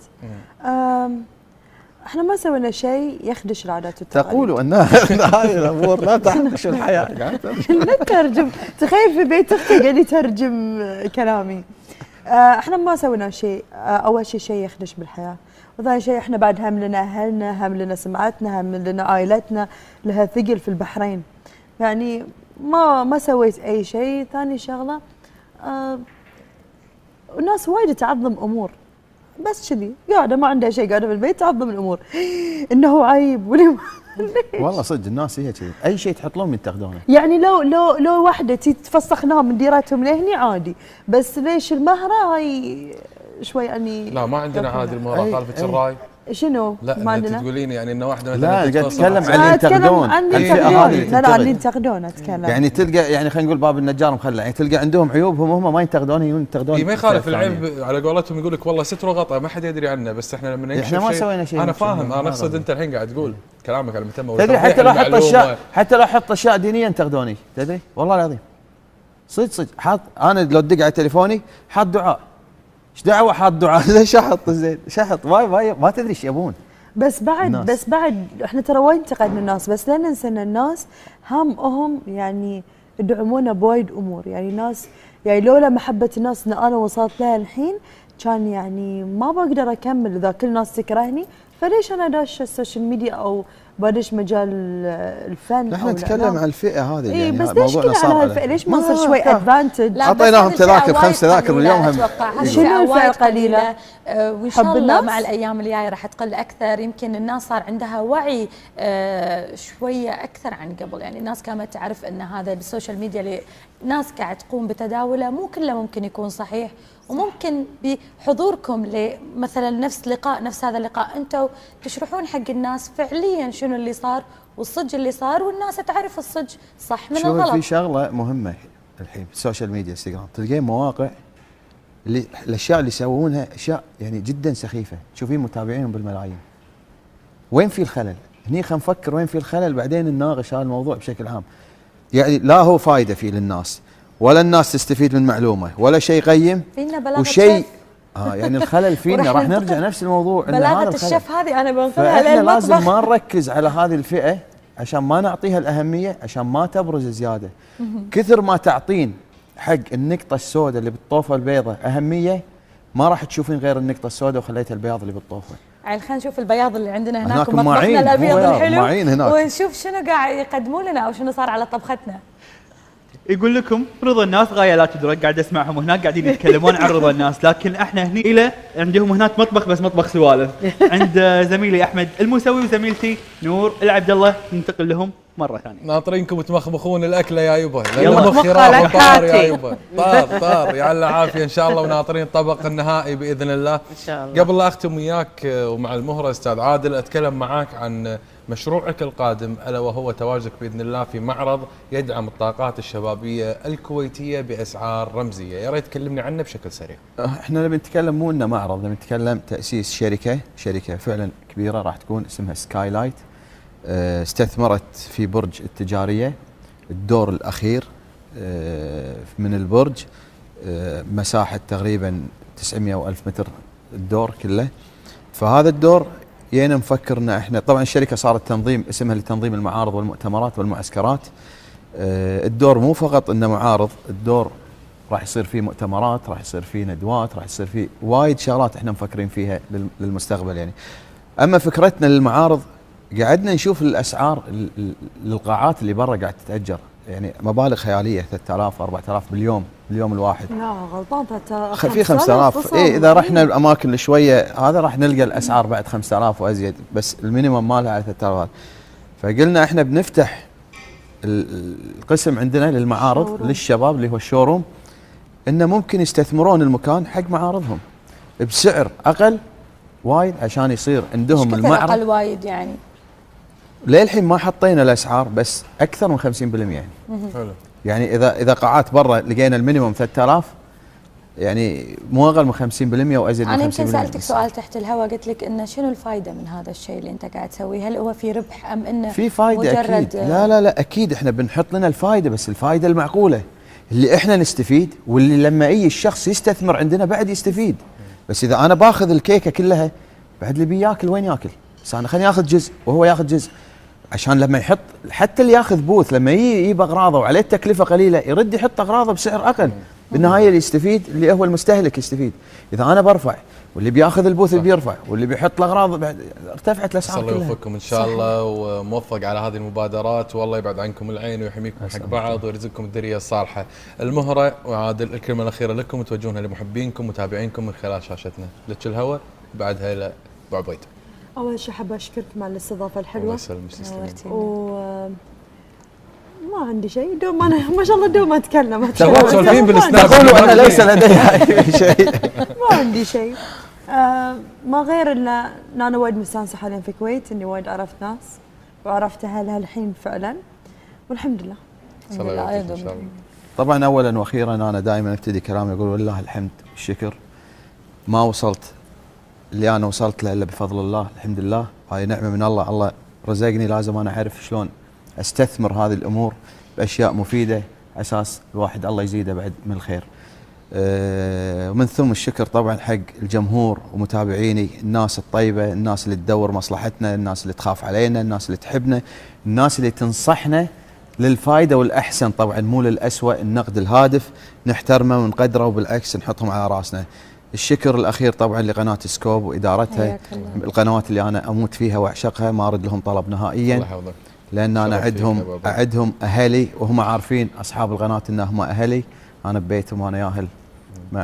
[SPEAKER 4] احنا ما سوينا شيء يخدش العادات والتقاليد.
[SPEAKER 3] تقولوا ان هذه الامور لا تخدش الحياه.
[SPEAKER 4] لا ترجم، تخيل في بيت اختي قاعد يترجم كلامي. احنا ما سوينا شيء. اول شيء يخدش بالحياه، وثاني شيء احنا بعد هم لنا اهلنا، هم لنا سمعتنا، هم لنا عائلتنا لها ثقل في البحرين. يعني ما سويت اي شيء. ثاني شغله الناس وايد تعظم امور، بس كذي قاعده ما عندها شيء، قاعده بالبيت تعظم الامور انه عيب
[SPEAKER 3] والله صدق الناس هي كذي، اي شيء تحط لهم ينتقدونه.
[SPEAKER 4] يعني لو وحده تفسخناهم من ديرتهم لهني عادي، بس ليش المهره هاي شوي اني
[SPEAKER 2] لا ما عندنا عادي المهره خالفه الراي.
[SPEAKER 4] شنو؟
[SPEAKER 2] لا
[SPEAKER 4] ما عندنا.
[SPEAKER 2] تقولين يعني ان واحده مثلا
[SPEAKER 3] لا قاعد اتكلم عن اللي ينتقدون.
[SPEAKER 4] لا اللي ينتقدون اتكلم.
[SPEAKER 3] يعني تلقى يعني خلينا نقول باب النجار مخلع، يعني تلقى عندهم عيوب هم ما ينتقدون، ينتقدون.
[SPEAKER 2] ما يخالف العيب على قولتهم، يقول لك والله ستر وغطاء ما حد يدري عنه، بس احنا لما نكشف
[SPEAKER 3] احنا ما سوينا شيء.
[SPEAKER 2] انا فاهم، انا اقصد انت الحين قاعد تقول كلامك على المتم.
[SPEAKER 3] تدري حتى لو احط اشياء دينيه ينتقدوني، تدري والله العظيم صدق حاط انا لو تدق على تليفوني حاط دعاء. ايش دعوه حاط دعاء؟ ليش احط زين؟ شحط ما تدري ايش يبون.
[SPEAKER 4] بس بعد احنا ترى وايد انتقدنا الناس، بس لا ننسى ان الناس همهم يعني يدعمونا بوايد امور. يعني الناس يعني لولا محبه الناس ان انا وصلت لها الحين كان يعني ما بقدر اكمل. اذا كل الناس تكرهني فليش انا داش السوشيال ميديا او بدش مجال الفن؟
[SPEAKER 3] احنا نتكلم عن الفيئه هذه
[SPEAKER 4] يعني بس ليش كذا على هالفئه؟ ليش ما نصير شوي ادفانتج؟
[SPEAKER 3] اعطيناهم تذاكر 5 تذاكر اليوم هم.
[SPEAKER 5] شنو الفئه قليله؟ وان شاء الله مع الايام الجايه راح تقل اكثر. يمكن الناس صار عندها وعي شويه اكثر عن قبل. يعني الناس كانت تعرف ان هذا بالسوشيال ميديا اللي ناس قاعد تقوم بتداوله مو كله ممكن يكون صحيح، وممكن بحضوركم مثلا نفس هذا اللقاء انتم تشرحون حق الناس فعليا شنو اللي صار والصج اللي صار، والناس تعرف الصج صح من الغلط.
[SPEAKER 3] في شغله مهمه الحين بالسوشيال ميديا انستغرام، تلقين مواقع اللي الاشياء اللي يسوونها اشياء يعني جدا سخيفه، تشوفين متابعينهم بالملايين. وين في الخلل؟ هني خلينا نفكر وين في الخلل بعدين نناقش هذا الموضوع بشكل عام. يعني لا هو فايده فيه للناس، ولا الناس تستفيد من معلومه، ولا شيء قيم، وشيء يعني الخلل فينا. راح نرجع نفس الموضوع ان
[SPEAKER 5] بلاغه الشيف هذه انا بنقلها
[SPEAKER 3] للمطبخ. لازم ما نركز على هذه الفئه عشان ما نعطيها الاهميه، عشان ما تبرز زياده. كثر ما تعطين حق النقطه السوداء اللي بالطوفه البيضاء اهميه، ما راح تشوفين غير النقطه السوداء وخليتها البياض اللي بالطوفه.
[SPEAKER 5] يعني خلينا نشوف البياض اللي عندنا هناك ومطبخنا الابيض الحلو، ونشوف شنو قاعد يقدمون لنا او شنو صار على طبختنا.
[SPEAKER 1] يقول لكم رضا الناس غايه لا تدرك. قاعد اسمعهم هناك قاعدين يتكلمون عن رضا الناس، لكن احنا هني عندهم هناك مطبخ، بس مطبخ سوالف. عند زميلي احمد الموسوي وزميلتي نور العبد الله، ننتقل لهم مره ثانيه.
[SPEAKER 2] ناطرينكم تمخمخون الاكله يا يبا،
[SPEAKER 1] يلا
[SPEAKER 2] مخي راح طار يا يبا، طار يعلى عافيه ان شاء الله، وناطرين الطبق النهائي باذن الله ان شاء الله. قبل لا اختم وياك ومع المهره استاذ عادل، اتكلم معاك عن مشروعك القادم، الا وهو تواجدك باذن الله في معرض يدعم الطاقات الشبابيه الكويتيه باسعار رمزيه. يا ريت تكلمني عنه بشكل سريع.
[SPEAKER 3] احنا نبي نتكلم مو انه معرض، نبي نتكلم تاسيس شركه فعلا كبيره راح تكون اسمها سكاي لايت. استثمرت في برج التجاريه، الدور الاخير من البرج، مساحه تقريبا 900 ألف متر الدور كله. فهذا الدور جينا نفكر ان احنا طبعا الشركه صارت تنظيم، اسمها لتنظيم المعارض والمؤتمرات والمعسكرات. الدور مو فقط انه معارض، الدور راح يصير فيه مؤتمرات، راح يصير فيه ندوات، راح يصير فيه وايد شغلات احنا مفكرين فيها للمستقبل يعني. اما فكرتنا للمعارض، قعدنا نشوف الاسعار للقاعات اللي برا قاعد تتاجر، يعني مبالغ خياليه 3000 4000 باليوم الواحد.
[SPEAKER 4] لا غلطان
[SPEAKER 3] في 5000 اي اذا رحنا الاماكن اللي شويه هذا راح نلقى الاسعار بعد 5000 وازيد، بس المينيمم مالها على 3000. فقلنا احنا بنفتح القسم عندنا للمعارض للشباب اللي هو الشوروم، انه ممكن يستثمرون المكان حق معارضهم بسعر اقل وايد عشان يصير عندهم المعرض
[SPEAKER 5] اقل وايد يعني.
[SPEAKER 3] للحين ما حطينا الاسعار بس اكثر من 50% يعني.
[SPEAKER 2] حلو.
[SPEAKER 3] يعني اذا قاعات برا لقينا المينيمم 3000 يعني مو اقل من 50% وازيد من 50%.
[SPEAKER 5] انا يمكن سالتك سؤال تحت الهواء، قلت لك انه شنو الفائده من هذا الشيء اللي انت قاعد تسويه؟ هل هو في ربح ام انه
[SPEAKER 3] في فائده
[SPEAKER 5] مجرد
[SPEAKER 3] اكيد؟ لا اكيد احنا بنحط لنا الفائده، بس الفائده المعقوله اللي احنا نستفيد، واللي لما اي الشخص يستثمر عندنا بعد يستفيد. بس اذا انا باخذ الكيكه كلها بعد اللي بياكل وين ياكل؟ بس انا خليني اخذ جزء وهو ياخذ جزء، عشان لما يحط حتى اللي ياخذ بوث لما يجيب اغراضه وعليه التكلفه قليله يرد يحط اغراضه بسعر اقل. بالنهايه اللي يستفيد اللي هو المستهلك يستفيد. اذا انا برفع واللي بياخذ البوث بيرفع واللي بيحط الاغراض بعد ارتفعت الاسعار كلها.
[SPEAKER 2] الله يوفقكم ان شاء الله وموفق على هذه المبادرات، والله يبعد عنكم العين ويحميكم حق بعض ويرزقكم الذريه الصالحه. المهره وعاد الكلمه الاخيره لكم توجهونها لمحبينكم ومتابعينكم من خلال شاشتنا. لك الهوى بعدها الى ابو عبيده.
[SPEAKER 4] اول شيء حابه اشكركم على الاستضافه الحلوه.
[SPEAKER 2] الله يسلمك.
[SPEAKER 4] ما عندي شيء، دوم انا ما شاء الله دوم اتكلم
[SPEAKER 2] تسولفين بالسناب.
[SPEAKER 3] تقولوا انا ليس لدي شيء.
[SPEAKER 4] ما عندي شيء ما غير ان انا وايد مستانسه حاليا في الكويت، اني وايد عرفت ناس وعرفت اهلها الحين فعلا، والحمد لله.
[SPEAKER 2] الحمد لله ان شاء الله.
[SPEAKER 3] طبعا اولا واخيرا انا دائما ابتدي كلامي اقول والله الحمد والشكر، ما وصلت اللي انا وصلت له الا بفضل الله، الحمد لله. هاي نعمه من الله، الله رزقني، لازم انا اعرف شلون استثمر هذه الامور باشياء مفيده على اساس الواحد الله يزيده بعد من الخير. ومن ثم الشكر طبعا حق الجمهور ومتابعيني، الناس الطيبه، الناس اللي تدور مصلحتنا، الناس اللي تخاف علينا، الناس اللي تحبنا، الناس اللي تنصحنا للفائده والاحسن طبعا مو للاسوء. النقد الهادف نحترمه ونقدره وبالعكس نحطهم على راسنا. الشكر الاخير طبعا لقناه سكوب وادارتها، القنوات اللي انا اموت فيها واعشقها، ما ارد لهم طلب نهائيا. الله يحفظك. لان انا اعدهم اهلي وهم عارفين اصحاب القناه انهم اهلي، انا ببيتهم وانا ياهل مع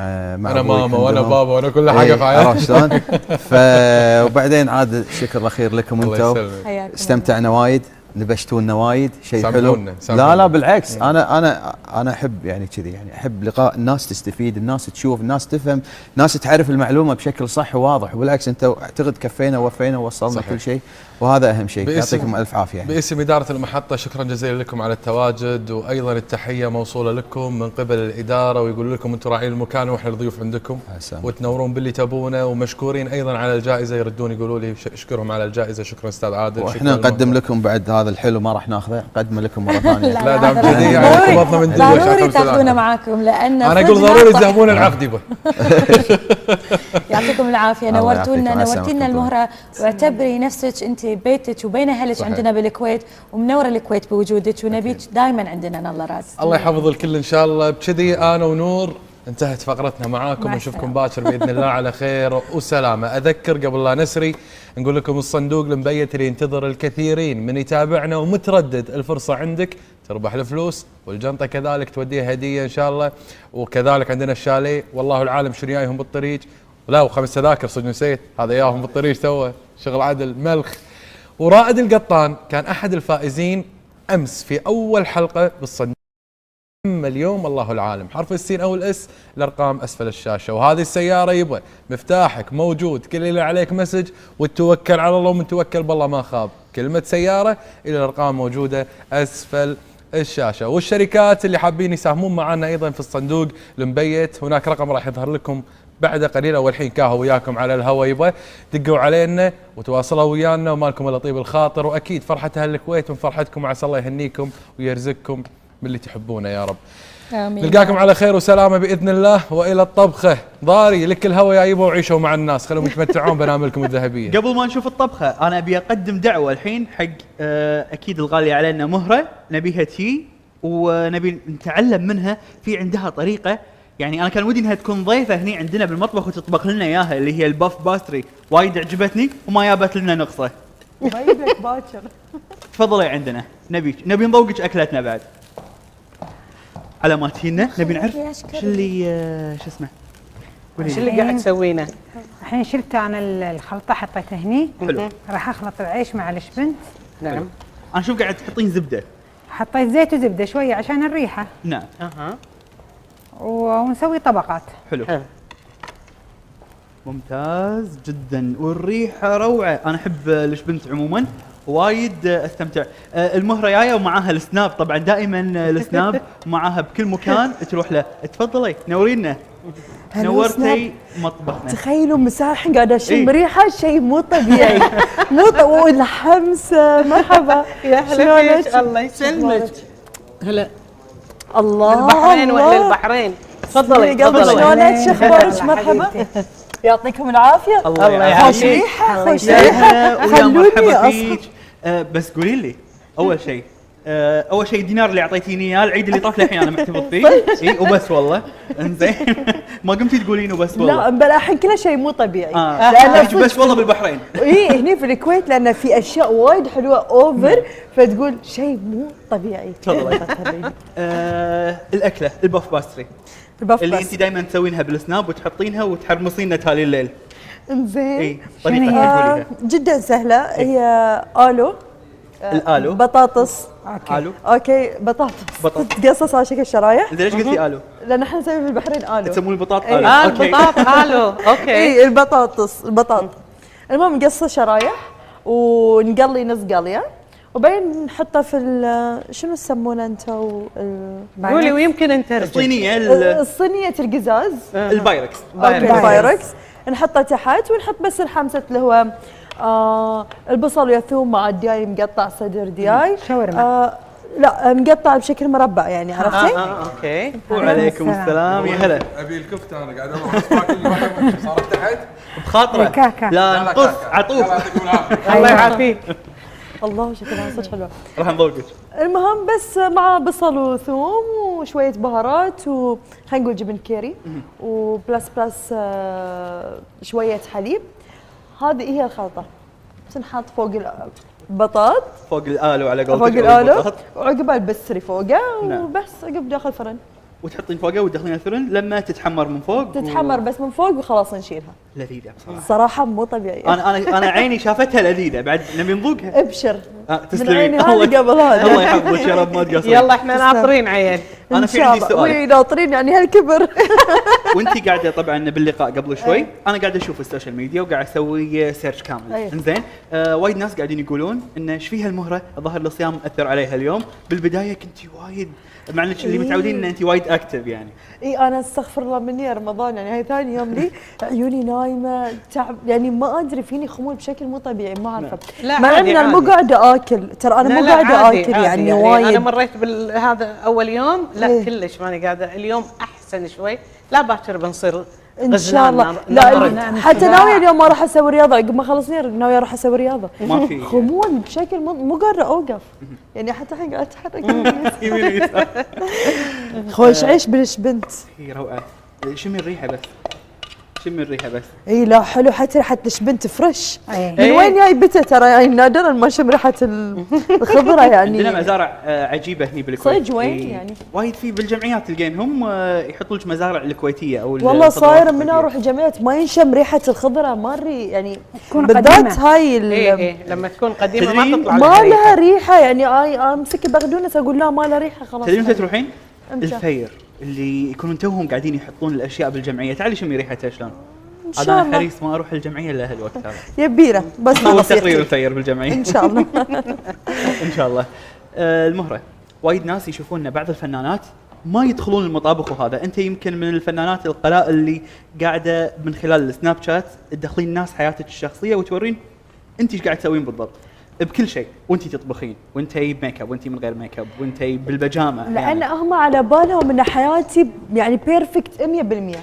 [SPEAKER 2] انا ماما وانا بابا وانا كل حاجه في حياتي.
[SPEAKER 3] عرفت شلون؟ وبعدين عاد الشكر الاخير لكم انتم، استمتعنا وايد، نبشتونا وايد، شيء حلو. لا بالعكس، انا احب يعني كذي، يعني احب لقاء الناس تستفيد، الناس تشوف، الناس تفهم، الناس تعرف المعلومه بشكل صح وواضح، وبالعكس انت اعتقد كفينا ووفينا ووصلنا كل شيء، وهذا اهم شيء. يعطيكم الف عافيه. يعني.
[SPEAKER 2] باسم اداره المحطه شكرا جزيلا لكم على التواجد، وايضا التحيه موصوله لكم من قبل الاداره، ويقول لكم انتم راعين المكان واحنا الضيوف عندكم وتنورون باللي تبونه، ومشكورين ايضا على الجائزه. يردون يقولوا لي اشكرهم على الجائزه. شكرا استاذ عادل.
[SPEAKER 3] واحنا نقدم لكم بعد هذا الحلو ما راح ناخذه، نقدمه لكم مره ثانيه.
[SPEAKER 2] لا دام كذي يعني قبضنا من
[SPEAKER 5] ضروري تاخذونه معاكم، لان
[SPEAKER 2] انا اقول ضروري تذهبون العقد يبا.
[SPEAKER 5] يعطيكم العافيه، نورتونا نورتينا المهره، واعتبري نفسك انت بيتك وبين اهلك عندنا بالكويت، ومنوره الكويت بوجودك، ونبيك دائما عندنا الله راس.
[SPEAKER 2] الله يحفظ الكل ان شاء الله. بكذي انا ونور انتهت فقرتنا معاكم، ونشوفكم باكر باذن الله على خير وسلامه. اذكر قبل لا نسري نقول لكم الصندوق المبيت اللي ينتظر الكثيرين من يتابعنا ومتردد، الفرصه عندك تربح الفلوس، والجنطه كذلك توديها هديه ان شاء الله. وكذلك عندنا الشاليه، والله العالم شنو جايهم بالطريق، لا و5 تذاكر صدق نسيت، هذا ياهم بالطريق توه، شغل عدل ملخ. ورائد القطان كان احد الفائزين امس في اول حلقه بالصندوق. اما اليوم الله العالم، حرف السين او الاس، الارقام اسفل الشاشه. وهذه السياره يبا مفتاحك موجود، كل اللي عليك مسج وتوكل على الله، ومن توكل بالله ما خاب. كلمه سياره الى الارقام موجوده اسفل الشاشه. والشركات اللي حابين يساهمون معنا ايضا في الصندوق المبيت، هناك رقم راح يظهر لكم بعد قليل، اول حين كاهو وياكم على الهواء يبا، دقوا علينا وتواصلوا ويانا، ومالكم الا طيب الخاطر، واكيد فرحه اهل الكويت من فرحتكم، وعسى الله يهنيكم ويرزقكم باللي تحبونه يا رب. آمين. نلقاكم على خير وسلامه باذن الله، والى الطبخه. ضاري لك الهوى يا يبا، وعيشوا مع الناس، خلهم يتمتعون بناملكم الذهبيه.
[SPEAKER 1] قبل ما نشوف الطبخه انا ابي اقدم دعوه الحين حق اكيد الغاليه علينا مهره، نبيها تي ونبي نتعلم منها. في عندها طريقه، يعني انا كان ودي انها تكون ضيفه هني عندنا بالمطبخ وتطبخ لنا اياها، اللي هي الباف باستري، وايد عجبتني وما جابت لنا نقصه.
[SPEAKER 6] بايدك باكر.
[SPEAKER 1] تفضلي عندنا، نبي نذوقك اكلتنا بعد. على ما تجينا نبي نعرف شو اللي شو اسمه
[SPEAKER 9] شو اللي قاعد تسوينه؟
[SPEAKER 10] الحين شلت انا الخلطه حطيتها هني.
[SPEAKER 1] حلو.
[SPEAKER 10] راح اخلط العيش مع الشبنت.
[SPEAKER 9] نعم.
[SPEAKER 1] انا شوف قاعد تحطين زبده.
[SPEAKER 10] حطيت زيت وزبده شويه عشان الريحه.
[SPEAKER 1] نعم.
[SPEAKER 9] اها.
[SPEAKER 10] ونسوي طبقات.
[SPEAKER 1] حلو. ممتاز جدا والريحه روعه. انا احب الشبنت عموما وايد استمتع. المهره جايه ومعاها السناب، طبعا دائما السناب معاها بكل مكان تروح له. تفضلي نورينا. نورتي مطبخنا.
[SPEAKER 4] تخيلوا مساحة قاعدة اشم ريحة شيء مو طبيعي. والحمس مرحبا
[SPEAKER 9] يا هلا فيك الله يسلمك. هلا
[SPEAKER 4] الله
[SPEAKER 9] البحرين واهل البحرين. تفضلي
[SPEAKER 4] تفضلي. شلونك؟ شو اخبارك؟ مرحبا يعطيكم العافية.
[SPEAKER 1] الله يعافيك.
[SPEAKER 4] خوش ريحة خوش
[SPEAKER 1] يا
[SPEAKER 4] ريحة.
[SPEAKER 1] هلا ويا مرحبا فيك. بس قولي لي اول شيء الدينار اللي اعطيتيني اياه العيد اللي طاف للحين انا محتفظ فيه. اي وبس والله. انزين ما قمتي تقولين وبس والله.
[SPEAKER 4] لا بلا الحين كل شيء مو طبيعي.
[SPEAKER 1] لانه بس والله بالبحرين.
[SPEAKER 4] اي هني في الكويت لان في اشياء وايد حلوه اوفر فتقول شيء مو طبيعي.
[SPEAKER 1] تفضلي. الاكله البوف باستري اللي انت دائما تسوينها بالسناب وتحطينها وتحرمصينها تالي الليل.
[SPEAKER 4] انزين.
[SPEAKER 1] اي طريقه
[SPEAKER 4] جدا سهله. هي الو
[SPEAKER 1] الالو
[SPEAKER 4] بطاطس.
[SPEAKER 1] الو
[SPEAKER 4] اوكي بطاطس تتقصص على شكل شرايح.
[SPEAKER 1] زين ليش قلتي الو؟
[SPEAKER 4] لان احنا نسوي في البحرين الو.
[SPEAKER 1] تسمون البطاط الو.
[SPEAKER 9] البطاط الو اوكي.
[SPEAKER 4] اي البطاط. المهم نقصه شرايح ونقلي نص قليه وبعدين نحطه في شنو تسمونه انتم؟
[SPEAKER 9] قولي ويمكن انت
[SPEAKER 1] الصينيه
[SPEAKER 4] الصينيه القزاز.
[SPEAKER 1] البايركس.
[SPEAKER 4] البايركس نحطه تحت ونحط بس الحمسه اللي هو البصل والثوم مع الدياي مقطع صدر دياي.
[SPEAKER 10] شاورما.
[SPEAKER 4] لا مقطع بشكل مربع يعني عرفتي؟
[SPEAKER 9] اوكي.
[SPEAKER 1] وعليكم السلام يا هلا.
[SPEAKER 2] ابي الكفته انا قاعد اروح اسمع كل واحد صارت تحت
[SPEAKER 1] بخاطره. لا نقص عطوف.
[SPEAKER 9] الله يعافيك.
[SPEAKER 4] الله شكلها صدق حلوه.
[SPEAKER 1] راح نذوقك.
[SPEAKER 4] المهم بس مع بصل وثوم وشويه بهارات خلينا نقول جبن كيري وبلس شويه حليب. هذه هي الخلطه. تنحط فوق البطاط
[SPEAKER 1] فوق الالو على قولتك.
[SPEAKER 4] فوق الالو وعقبال بسري فوقه وبس عقب داخل الفرن.
[SPEAKER 1] وتحطين فوقه وتدخلين الفرن لما تتحمر من فوق.
[SPEAKER 4] تتحمر بس من فوق وخلاص نشيلها.
[SPEAKER 1] لذيذه بصراحه.
[SPEAKER 4] صراحه مو طبيعي.
[SPEAKER 1] انا عيني شافتها لذيذه بعد نبي نذوقها.
[SPEAKER 4] ابشر.
[SPEAKER 1] تسلمين.
[SPEAKER 4] الله قبل هذا.
[SPEAKER 1] الله يحفظك يا رب ما تقصرين.
[SPEAKER 9] يلا احنا ناطرين عيال.
[SPEAKER 1] انا في عندي سؤال.
[SPEAKER 4] وي ناطرين يعني هالكبر.
[SPEAKER 1] وانتي قاعده طبعا باللقاء قبل شوي انا قاعد اشوف السوشيال ميديا وقاعد اسوي سيرش كامل. انزين وايد ناس قاعدين يقولون ان ايش فيها المهره الظاهر الصيام اثر عليها اليوم. بالبدايه كنتي وايد مع انك اللي متعودين ان انت وايد اكتف يعني.
[SPEAKER 4] اي انا استغفر الله مني يا رمضان يعني هاي ثاني يوم لي عيوني نايمه تعب يعني ما ادري فيني خمول بشكل مو طبيعي ما اعرف. مع ان انا مو قاعده اكل ترى انا مو قاعده اكل يعني وايد.
[SPEAKER 9] انا مريت بهذا اول يوم لا كلش ماني قاعده. اليوم احسن شوي. لا باكر بنصير
[SPEAKER 4] ان شاء الله. لا حتى ناويه اليوم ما راح اسوي رياضه عقب ما خلصني ناويه اروح اسوي رياضه.
[SPEAKER 1] ما في
[SPEAKER 4] خمول بشكل مو قادره اوقف يعني حتى الحين قاعده اتحرك
[SPEAKER 1] يمين ويسار.
[SPEAKER 4] خوش عيش بالشبنت.
[SPEAKER 1] هي روعه. شمي الريحه بس. شمي الريحه بس.
[SPEAKER 4] اي لا حلو حتى شبنت فريش. من وين جايبته ترى يعني نادرا ما شم ريحه الخضره يعني.
[SPEAKER 1] عندنا مزارع عجيبه هني بالكويت.
[SPEAKER 4] صدق وين يعني؟
[SPEAKER 1] وايد في بالجمعيات تلقينهم يحطوا لك مزارع الكويتيه او
[SPEAKER 4] والله صاير من اروح الجمعيات ما ينشم ريحه الخضره مري يعني
[SPEAKER 10] تكون
[SPEAKER 4] بالذات هاي
[SPEAKER 9] لما تكون قديمه ما تطلع
[SPEAKER 4] ما لها ريحه يعني امسك بغدونس اقول لا ما لها ريحه خلاص.
[SPEAKER 1] تدرين متى تروحين؟ الفير اللي يكونون توهم قاعدين يحطون الاشياء بالجمعيه. تعالي شمي ريحتها شلون. هذا انا حريص ما اروح الجمعيه الا هالوقت هذا.
[SPEAKER 4] يبينا بس ما
[SPEAKER 1] تقرير الفير بالجمعيه
[SPEAKER 4] ان شاء الله.
[SPEAKER 1] ان شاء الله. المهره وايد ناس يشوفون بعض الفنانات ما يدخلون المطابخ وهذا. انت يمكن من الفنانات القلائل اللي قاعده من خلال السناب شات تدخلين الناس حياتك الشخصيه وتورين انت ايش قاعد تسوين بالضبط بكل شيء وانتي تطبخين وانتي بميك اب وانتي من غير ميك اب وانتي بالبجامه.
[SPEAKER 4] لان هم على بالهم ان حياتي يعني بيرفكت 100%.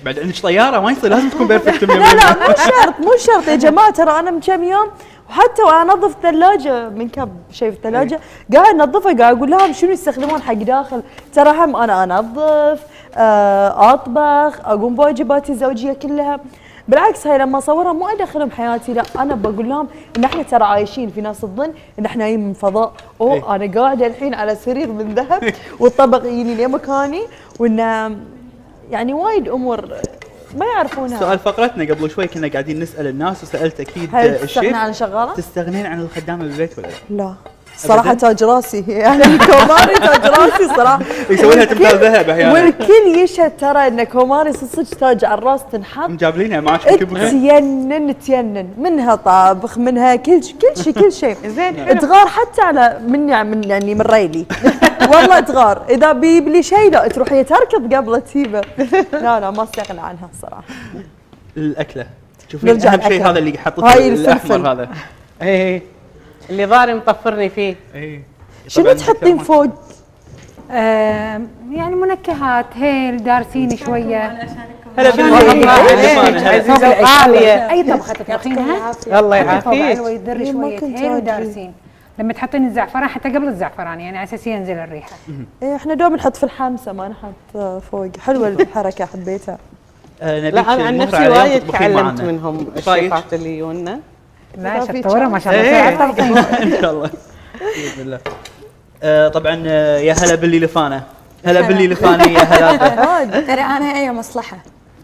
[SPEAKER 1] بعد عندك طياره ما يصير لازم تكون بيرفكت 100%.
[SPEAKER 4] لا مو شرط يا جماعه ترى انا من كم يوم وحتى وانا انظف ثلاجه من كب شيء في الثلاجه قاعد انظفها قاعد اقول لهم شنو يستخدمون حق داخل. ترى هم انا انظف اطبخ اقوم بواجباتي الزوجيه كلها بالعكس هاي لما اصورها مو ادخلهم حياتي، لا انا بقول لهم ان احنا ترى عايشين. في ناس تظن ان احنا جايين من فضاء، انا قاعده الحين على سرير من ذهب والطبق يجيني لمكاني، وان يعني وايد امور ما يعرفونها.
[SPEAKER 1] سؤال فقرتنا قبل شوي كنا قاعدين نسال الناس وسالت اكيد
[SPEAKER 4] هل
[SPEAKER 1] الشيف
[SPEAKER 4] تستغنين عن شغاله؟
[SPEAKER 1] تستغنين عن الخدامه بالبيت ولا لا؟
[SPEAKER 4] لا صراحة تاج راسي يعني كوماري تاج راسي صراحة
[SPEAKER 1] يسوي لها تمثال ذهب احيانا
[SPEAKER 4] والكل يشهد ترى ان كوماري صدق تاج على الراس تنحط
[SPEAKER 1] مجابلينها معك كبر
[SPEAKER 4] تينن منها طابخ منها كل شيء زين تغار حتى على من يعني من ريلي والله تغار اذا بيجيب لي شيء لا تروح هي تركض قبل تجيبه لا ما استغنى عنها الصراحة.
[SPEAKER 1] الاكله شوفي اهم شيء هذا اللي حطيته الاحمر هذا
[SPEAKER 9] ايه اللي ضاري مطفرني فيه.
[SPEAKER 1] ايه
[SPEAKER 4] شنو تحطين فوق؟
[SPEAKER 10] يعني منكهات هيل دارسيني شويه.
[SPEAKER 1] هلا
[SPEAKER 10] بالله اي طبخه تطبخينها
[SPEAKER 9] الله يعافيك
[SPEAKER 10] ويدر شويه هيل ودارسين لما تحطين الزعفران حتى قبل الزعفران يعني على اساس ينزل الريحه.
[SPEAKER 4] ايه احنا دوم نحط في الحامسه ما نحط فوق. حلوه الحركه حبيتها.
[SPEAKER 9] لا انا عن نفسي وايد تعلمت منهم الشيفات اللي يجونا.
[SPEAKER 10] لا شطوره ما شاء الله.
[SPEAKER 1] ان شاء الله باذن الله. طبعا يا هلا باللي لفانه هلا باللي لفاني يا هلا.
[SPEAKER 5] ترى انا اي مصلحه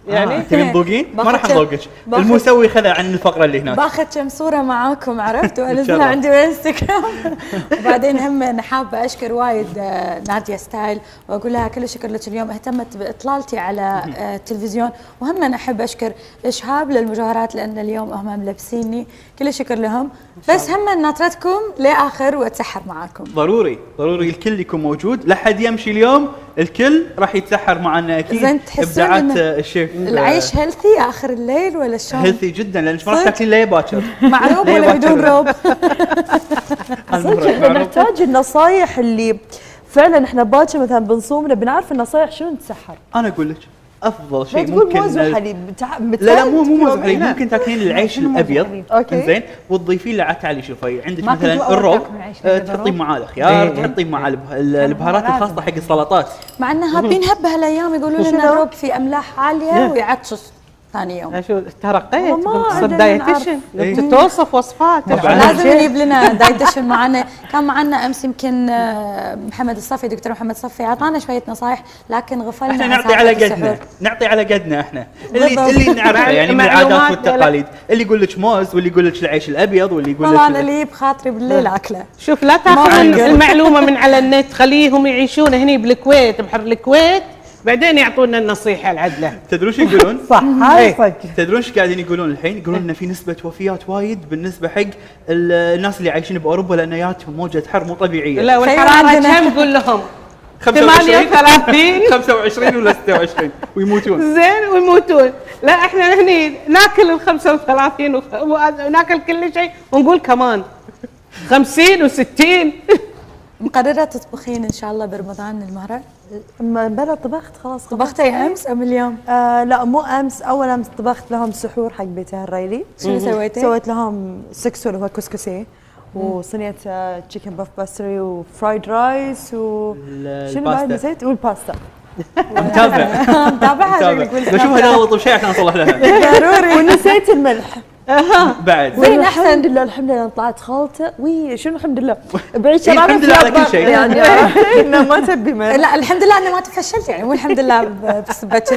[SPEAKER 1] يعني تبين تذوقين؟ ما راح نذوقك. المسوي خذ عن الفقره اللي هناك.
[SPEAKER 5] باخذ كم صوره معاكم عرفت وانزلها عندي بالانستغرام. وبعدين هم انا حابه اشكر وايد ناديه ستايل واقول لها كل الشكر لك اليوم اهتمت باطلالتي على التلفزيون. وهم انا احب اشكر اشهاب للمجوهرات لان اليوم هم ملبسيني كل الشكر لهم. بس هم ناطرتكم لاخر واتسحر معاكم.
[SPEAKER 1] ضروري الكل يكون موجود لا حد يمشي اليوم الكل راح يتسحر معنا اكيد. ابداعات الشيف.
[SPEAKER 5] العيش هيلثي اخر الليل ولا شلون؟
[SPEAKER 1] هيلثي جدا لانك ما راح تاكلين ليه باكر.
[SPEAKER 5] مع روب ولا بدون روب؟
[SPEAKER 4] صدق نحتاج النصايح اللي فعلا احنا باكر مثلا بنصوم بنعرف النصايح شنو نتسحر.
[SPEAKER 1] انا اقول لك افضل شيء
[SPEAKER 4] تقول موز وحليب
[SPEAKER 1] لا مو موز وحليب ممكن تاكلين العيش الابيض
[SPEAKER 4] زين
[SPEAKER 1] وتضيفين له عتالي. شوفي عندك مثلا الروب تحطين معاه الخيار تحطين معاه البهارات الخاصه حق السلطات.
[SPEAKER 5] مع ان هابين هبه هالايام يقولون لنا الروب في املاح عاليه ويعطش ثاني يوم.
[SPEAKER 9] شو ترقيت صرت دايتيشن توصف وصفات.
[SPEAKER 5] لازم يجيب لنا دايتيشن معنا. كان معنا امس يمكن محمد الصفي دكتور محمد الصفي اعطانا شويه نصايح لكن غفلنا.
[SPEAKER 1] احنا نعطي على قدنا احنا اللي نعرفه يعني من العادات والتقاليد. اللي يقول لك موز واللي يقول لك العيش الابيض واللي يقول لك
[SPEAKER 5] انا اللي بخاطري بالليل اكله.
[SPEAKER 9] شوف لا تاخذ المعلومه من على النت خليهم يعيشون هني بالكويت بحر الكويت بعدين يعطونا النصيحه العدله.
[SPEAKER 1] تدرون شو يقولون؟
[SPEAKER 4] صح هاي صدق.
[SPEAKER 1] تدرون ايش قاعدين يقولون الحين؟ يقولون ان في نسبه وفيات وايد بالنسبه حق الناس اللي عايشين باوروبا لان جاتهم موجه حر مو طبيعيه.
[SPEAKER 9] لا والحراره كم قول لهم؟ 38
[SPEAKER 1] 25 ولا 26 ويموتون.
[SPEAKER 9] زين ويموتون. لا احنا هني ناكل ال 35 وناكل كل شيء ونقول كمان 50 و60.
[SPEAKER 5] مقررة تطبخين ان شاء الله برمضان المهرة؟
[SPEAKER 4] بلا طبخت خلاص.
[SPEAKER 5] طبختي امس ام اليوم؟
[SPEAKER 4] لا مو امس. اول امس طبخت لهم سحور حق بيتها الريلي.
[SPEAKER 5] شنو سويتي؟
[SPEAKER 4] سويت لهم سكسو اللي هو كسكسي وصينيه تشيكن باف باستري وفرايد رايس شنو بعد نسيت والباستا.
[SPEAKER 5] متابعة
[SPEAKER 1] بشوف هذا غلط بشيء عشان اصلح لها.
[SPEAKER 4] ضروري. ونسيت الملح
[SPEAKER 1] بعد.
[SPEAKER 4] وين الحمد لله الحمد لله طلعت خالته. شنو الحمد لله بعيد شباب
[SPEAKER 1] الحمد لله على كل شيء
[SPEAKER 4] يعني انه ما تبي ملح.
[SPEAKER 5] لا الحمد لله انه ما تفشلت يعني مو الحمد لله بس بس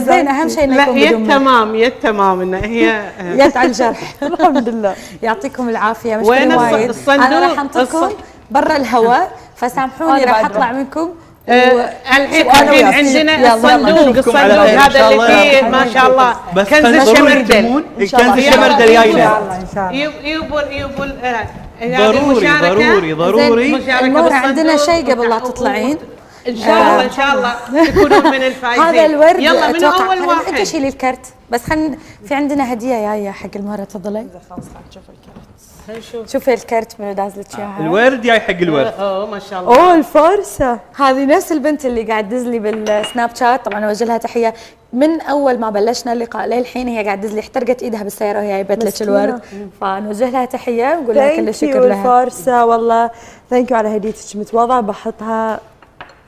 [SPEAKER 5] زين اهم شيء انه يكون بدون
[SPEAKER 9] تمام تمام انه هي
[SPEAKER 5] يد على الجرح.
[SPEAKER 4] الحمد لله.
[SPEAKER 5] يعطيكم العافيه. مش
[SPEAKER 9] وين
[SPEAKER 5] وايد.
[SPEAKER 9] الصندوق؟
[SPEAKER 5] انا راح انطركم برا الهواء فسامحوني راح اطلع منكم.
[SPEAKER 9] الحين عندنا الصندوق هذا اللي فيه ما شاء الله كنز الشمردل.
[SPEAKER 1] كنز الشمردل جاينا. ضروري
[SPEAKER 5] عندنا شيء قبل لا تطلعين
[SPEAKER 9] ان شاء الله ان شاء الله تكونون من الفايزين.
[SPEAKER 5] هذا الورد
[SPEAKER 9] يلا من اول واحد.
[SPEAKER 5] انت شيلي الكرت بس في عندنا هديه جايه حق المهره. تفضلي.
[SPEAKER 4] خلاص خلينا نشوف الكرت.
[SPEAKER 5] شوفي الكرت منو دازلك اياها.
[SPEAKER 1] الورد جاي حق الورد.
[SPEAKER 9] ما شاء الله.
[SPEAKER 4] الفرصه
[SPEAKER 5] هذه نفس البنت اللي قاعد تدز لي بالسناب شات. طبعا اوجه لها تحيه من اول ما بلشنا اللقاء للحين هي قاعد تدز لي. احترقت ايدها بالسياره وهي جايبت لك الورد فنوجه لها تحيه ونقول لها كل الشكر لها.
[SPEAKER 4] الفرصه والله ثانك يو على هديتك متواضعه بحطها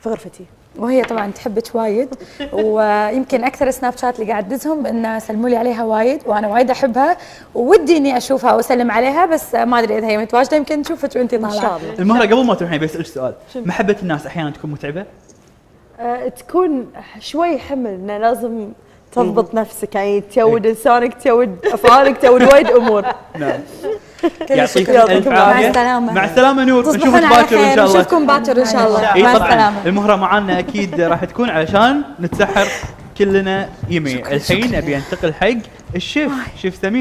[SPEAKER 4] في غرفتي.
[SPEAKER 5] وهي طبعا تحبك وايد، ويمكن اكثر سناب شات اللي قاعد ادزهم انه سلموا لي عليها وايد، وانا وايد احبها وودي اني اشوفها واسلم عليها، بس ما ادري اذا هي متواجده، يمكن نشوفك وانت طالعه ان شاء الله.
[SPEAKER 1] المهره قبل ما تروحين بسالك سؤال، محبه الناس احيانا تكون متعبه؟
[SPEAKER 4] تكون شوي حمل، انه لازم تضبط نفسك، يعني تود لسانك، تود افعالك، تود وايد امور.
[SPEAKER 1] نعم.
[SPEAKER 5] يعطيك
[SPEAKER 1] الف
[SPEAKER 5] مع
[SPEAKER 1] عافيه.
[SPEAKER 5] السلامه.
[SPEAKER 1] مع السلامه نور،
[SPEAKER 5] تصبحون
[SPEAKER 1] نشوفك
[SPEAKER 5] على
[SPEAKER 1] باكر ان
[SPEAKER 5] خير،
[SPEAKER 1] شاء الله.
[SPEAKER 5] نشوفكم باكر ان شاء الله.
[SPEAKER 1] اي
[SPEAKER 5] مع
[SPEAKER 1] طبعا
[SPEAKER 5] السلامه.
[SPEAKER 1] المهره معانا اكيد راح تكون علشان نتسحر كلنا يمي. الحين ابي انتقل حق الشيف، شيف سمير.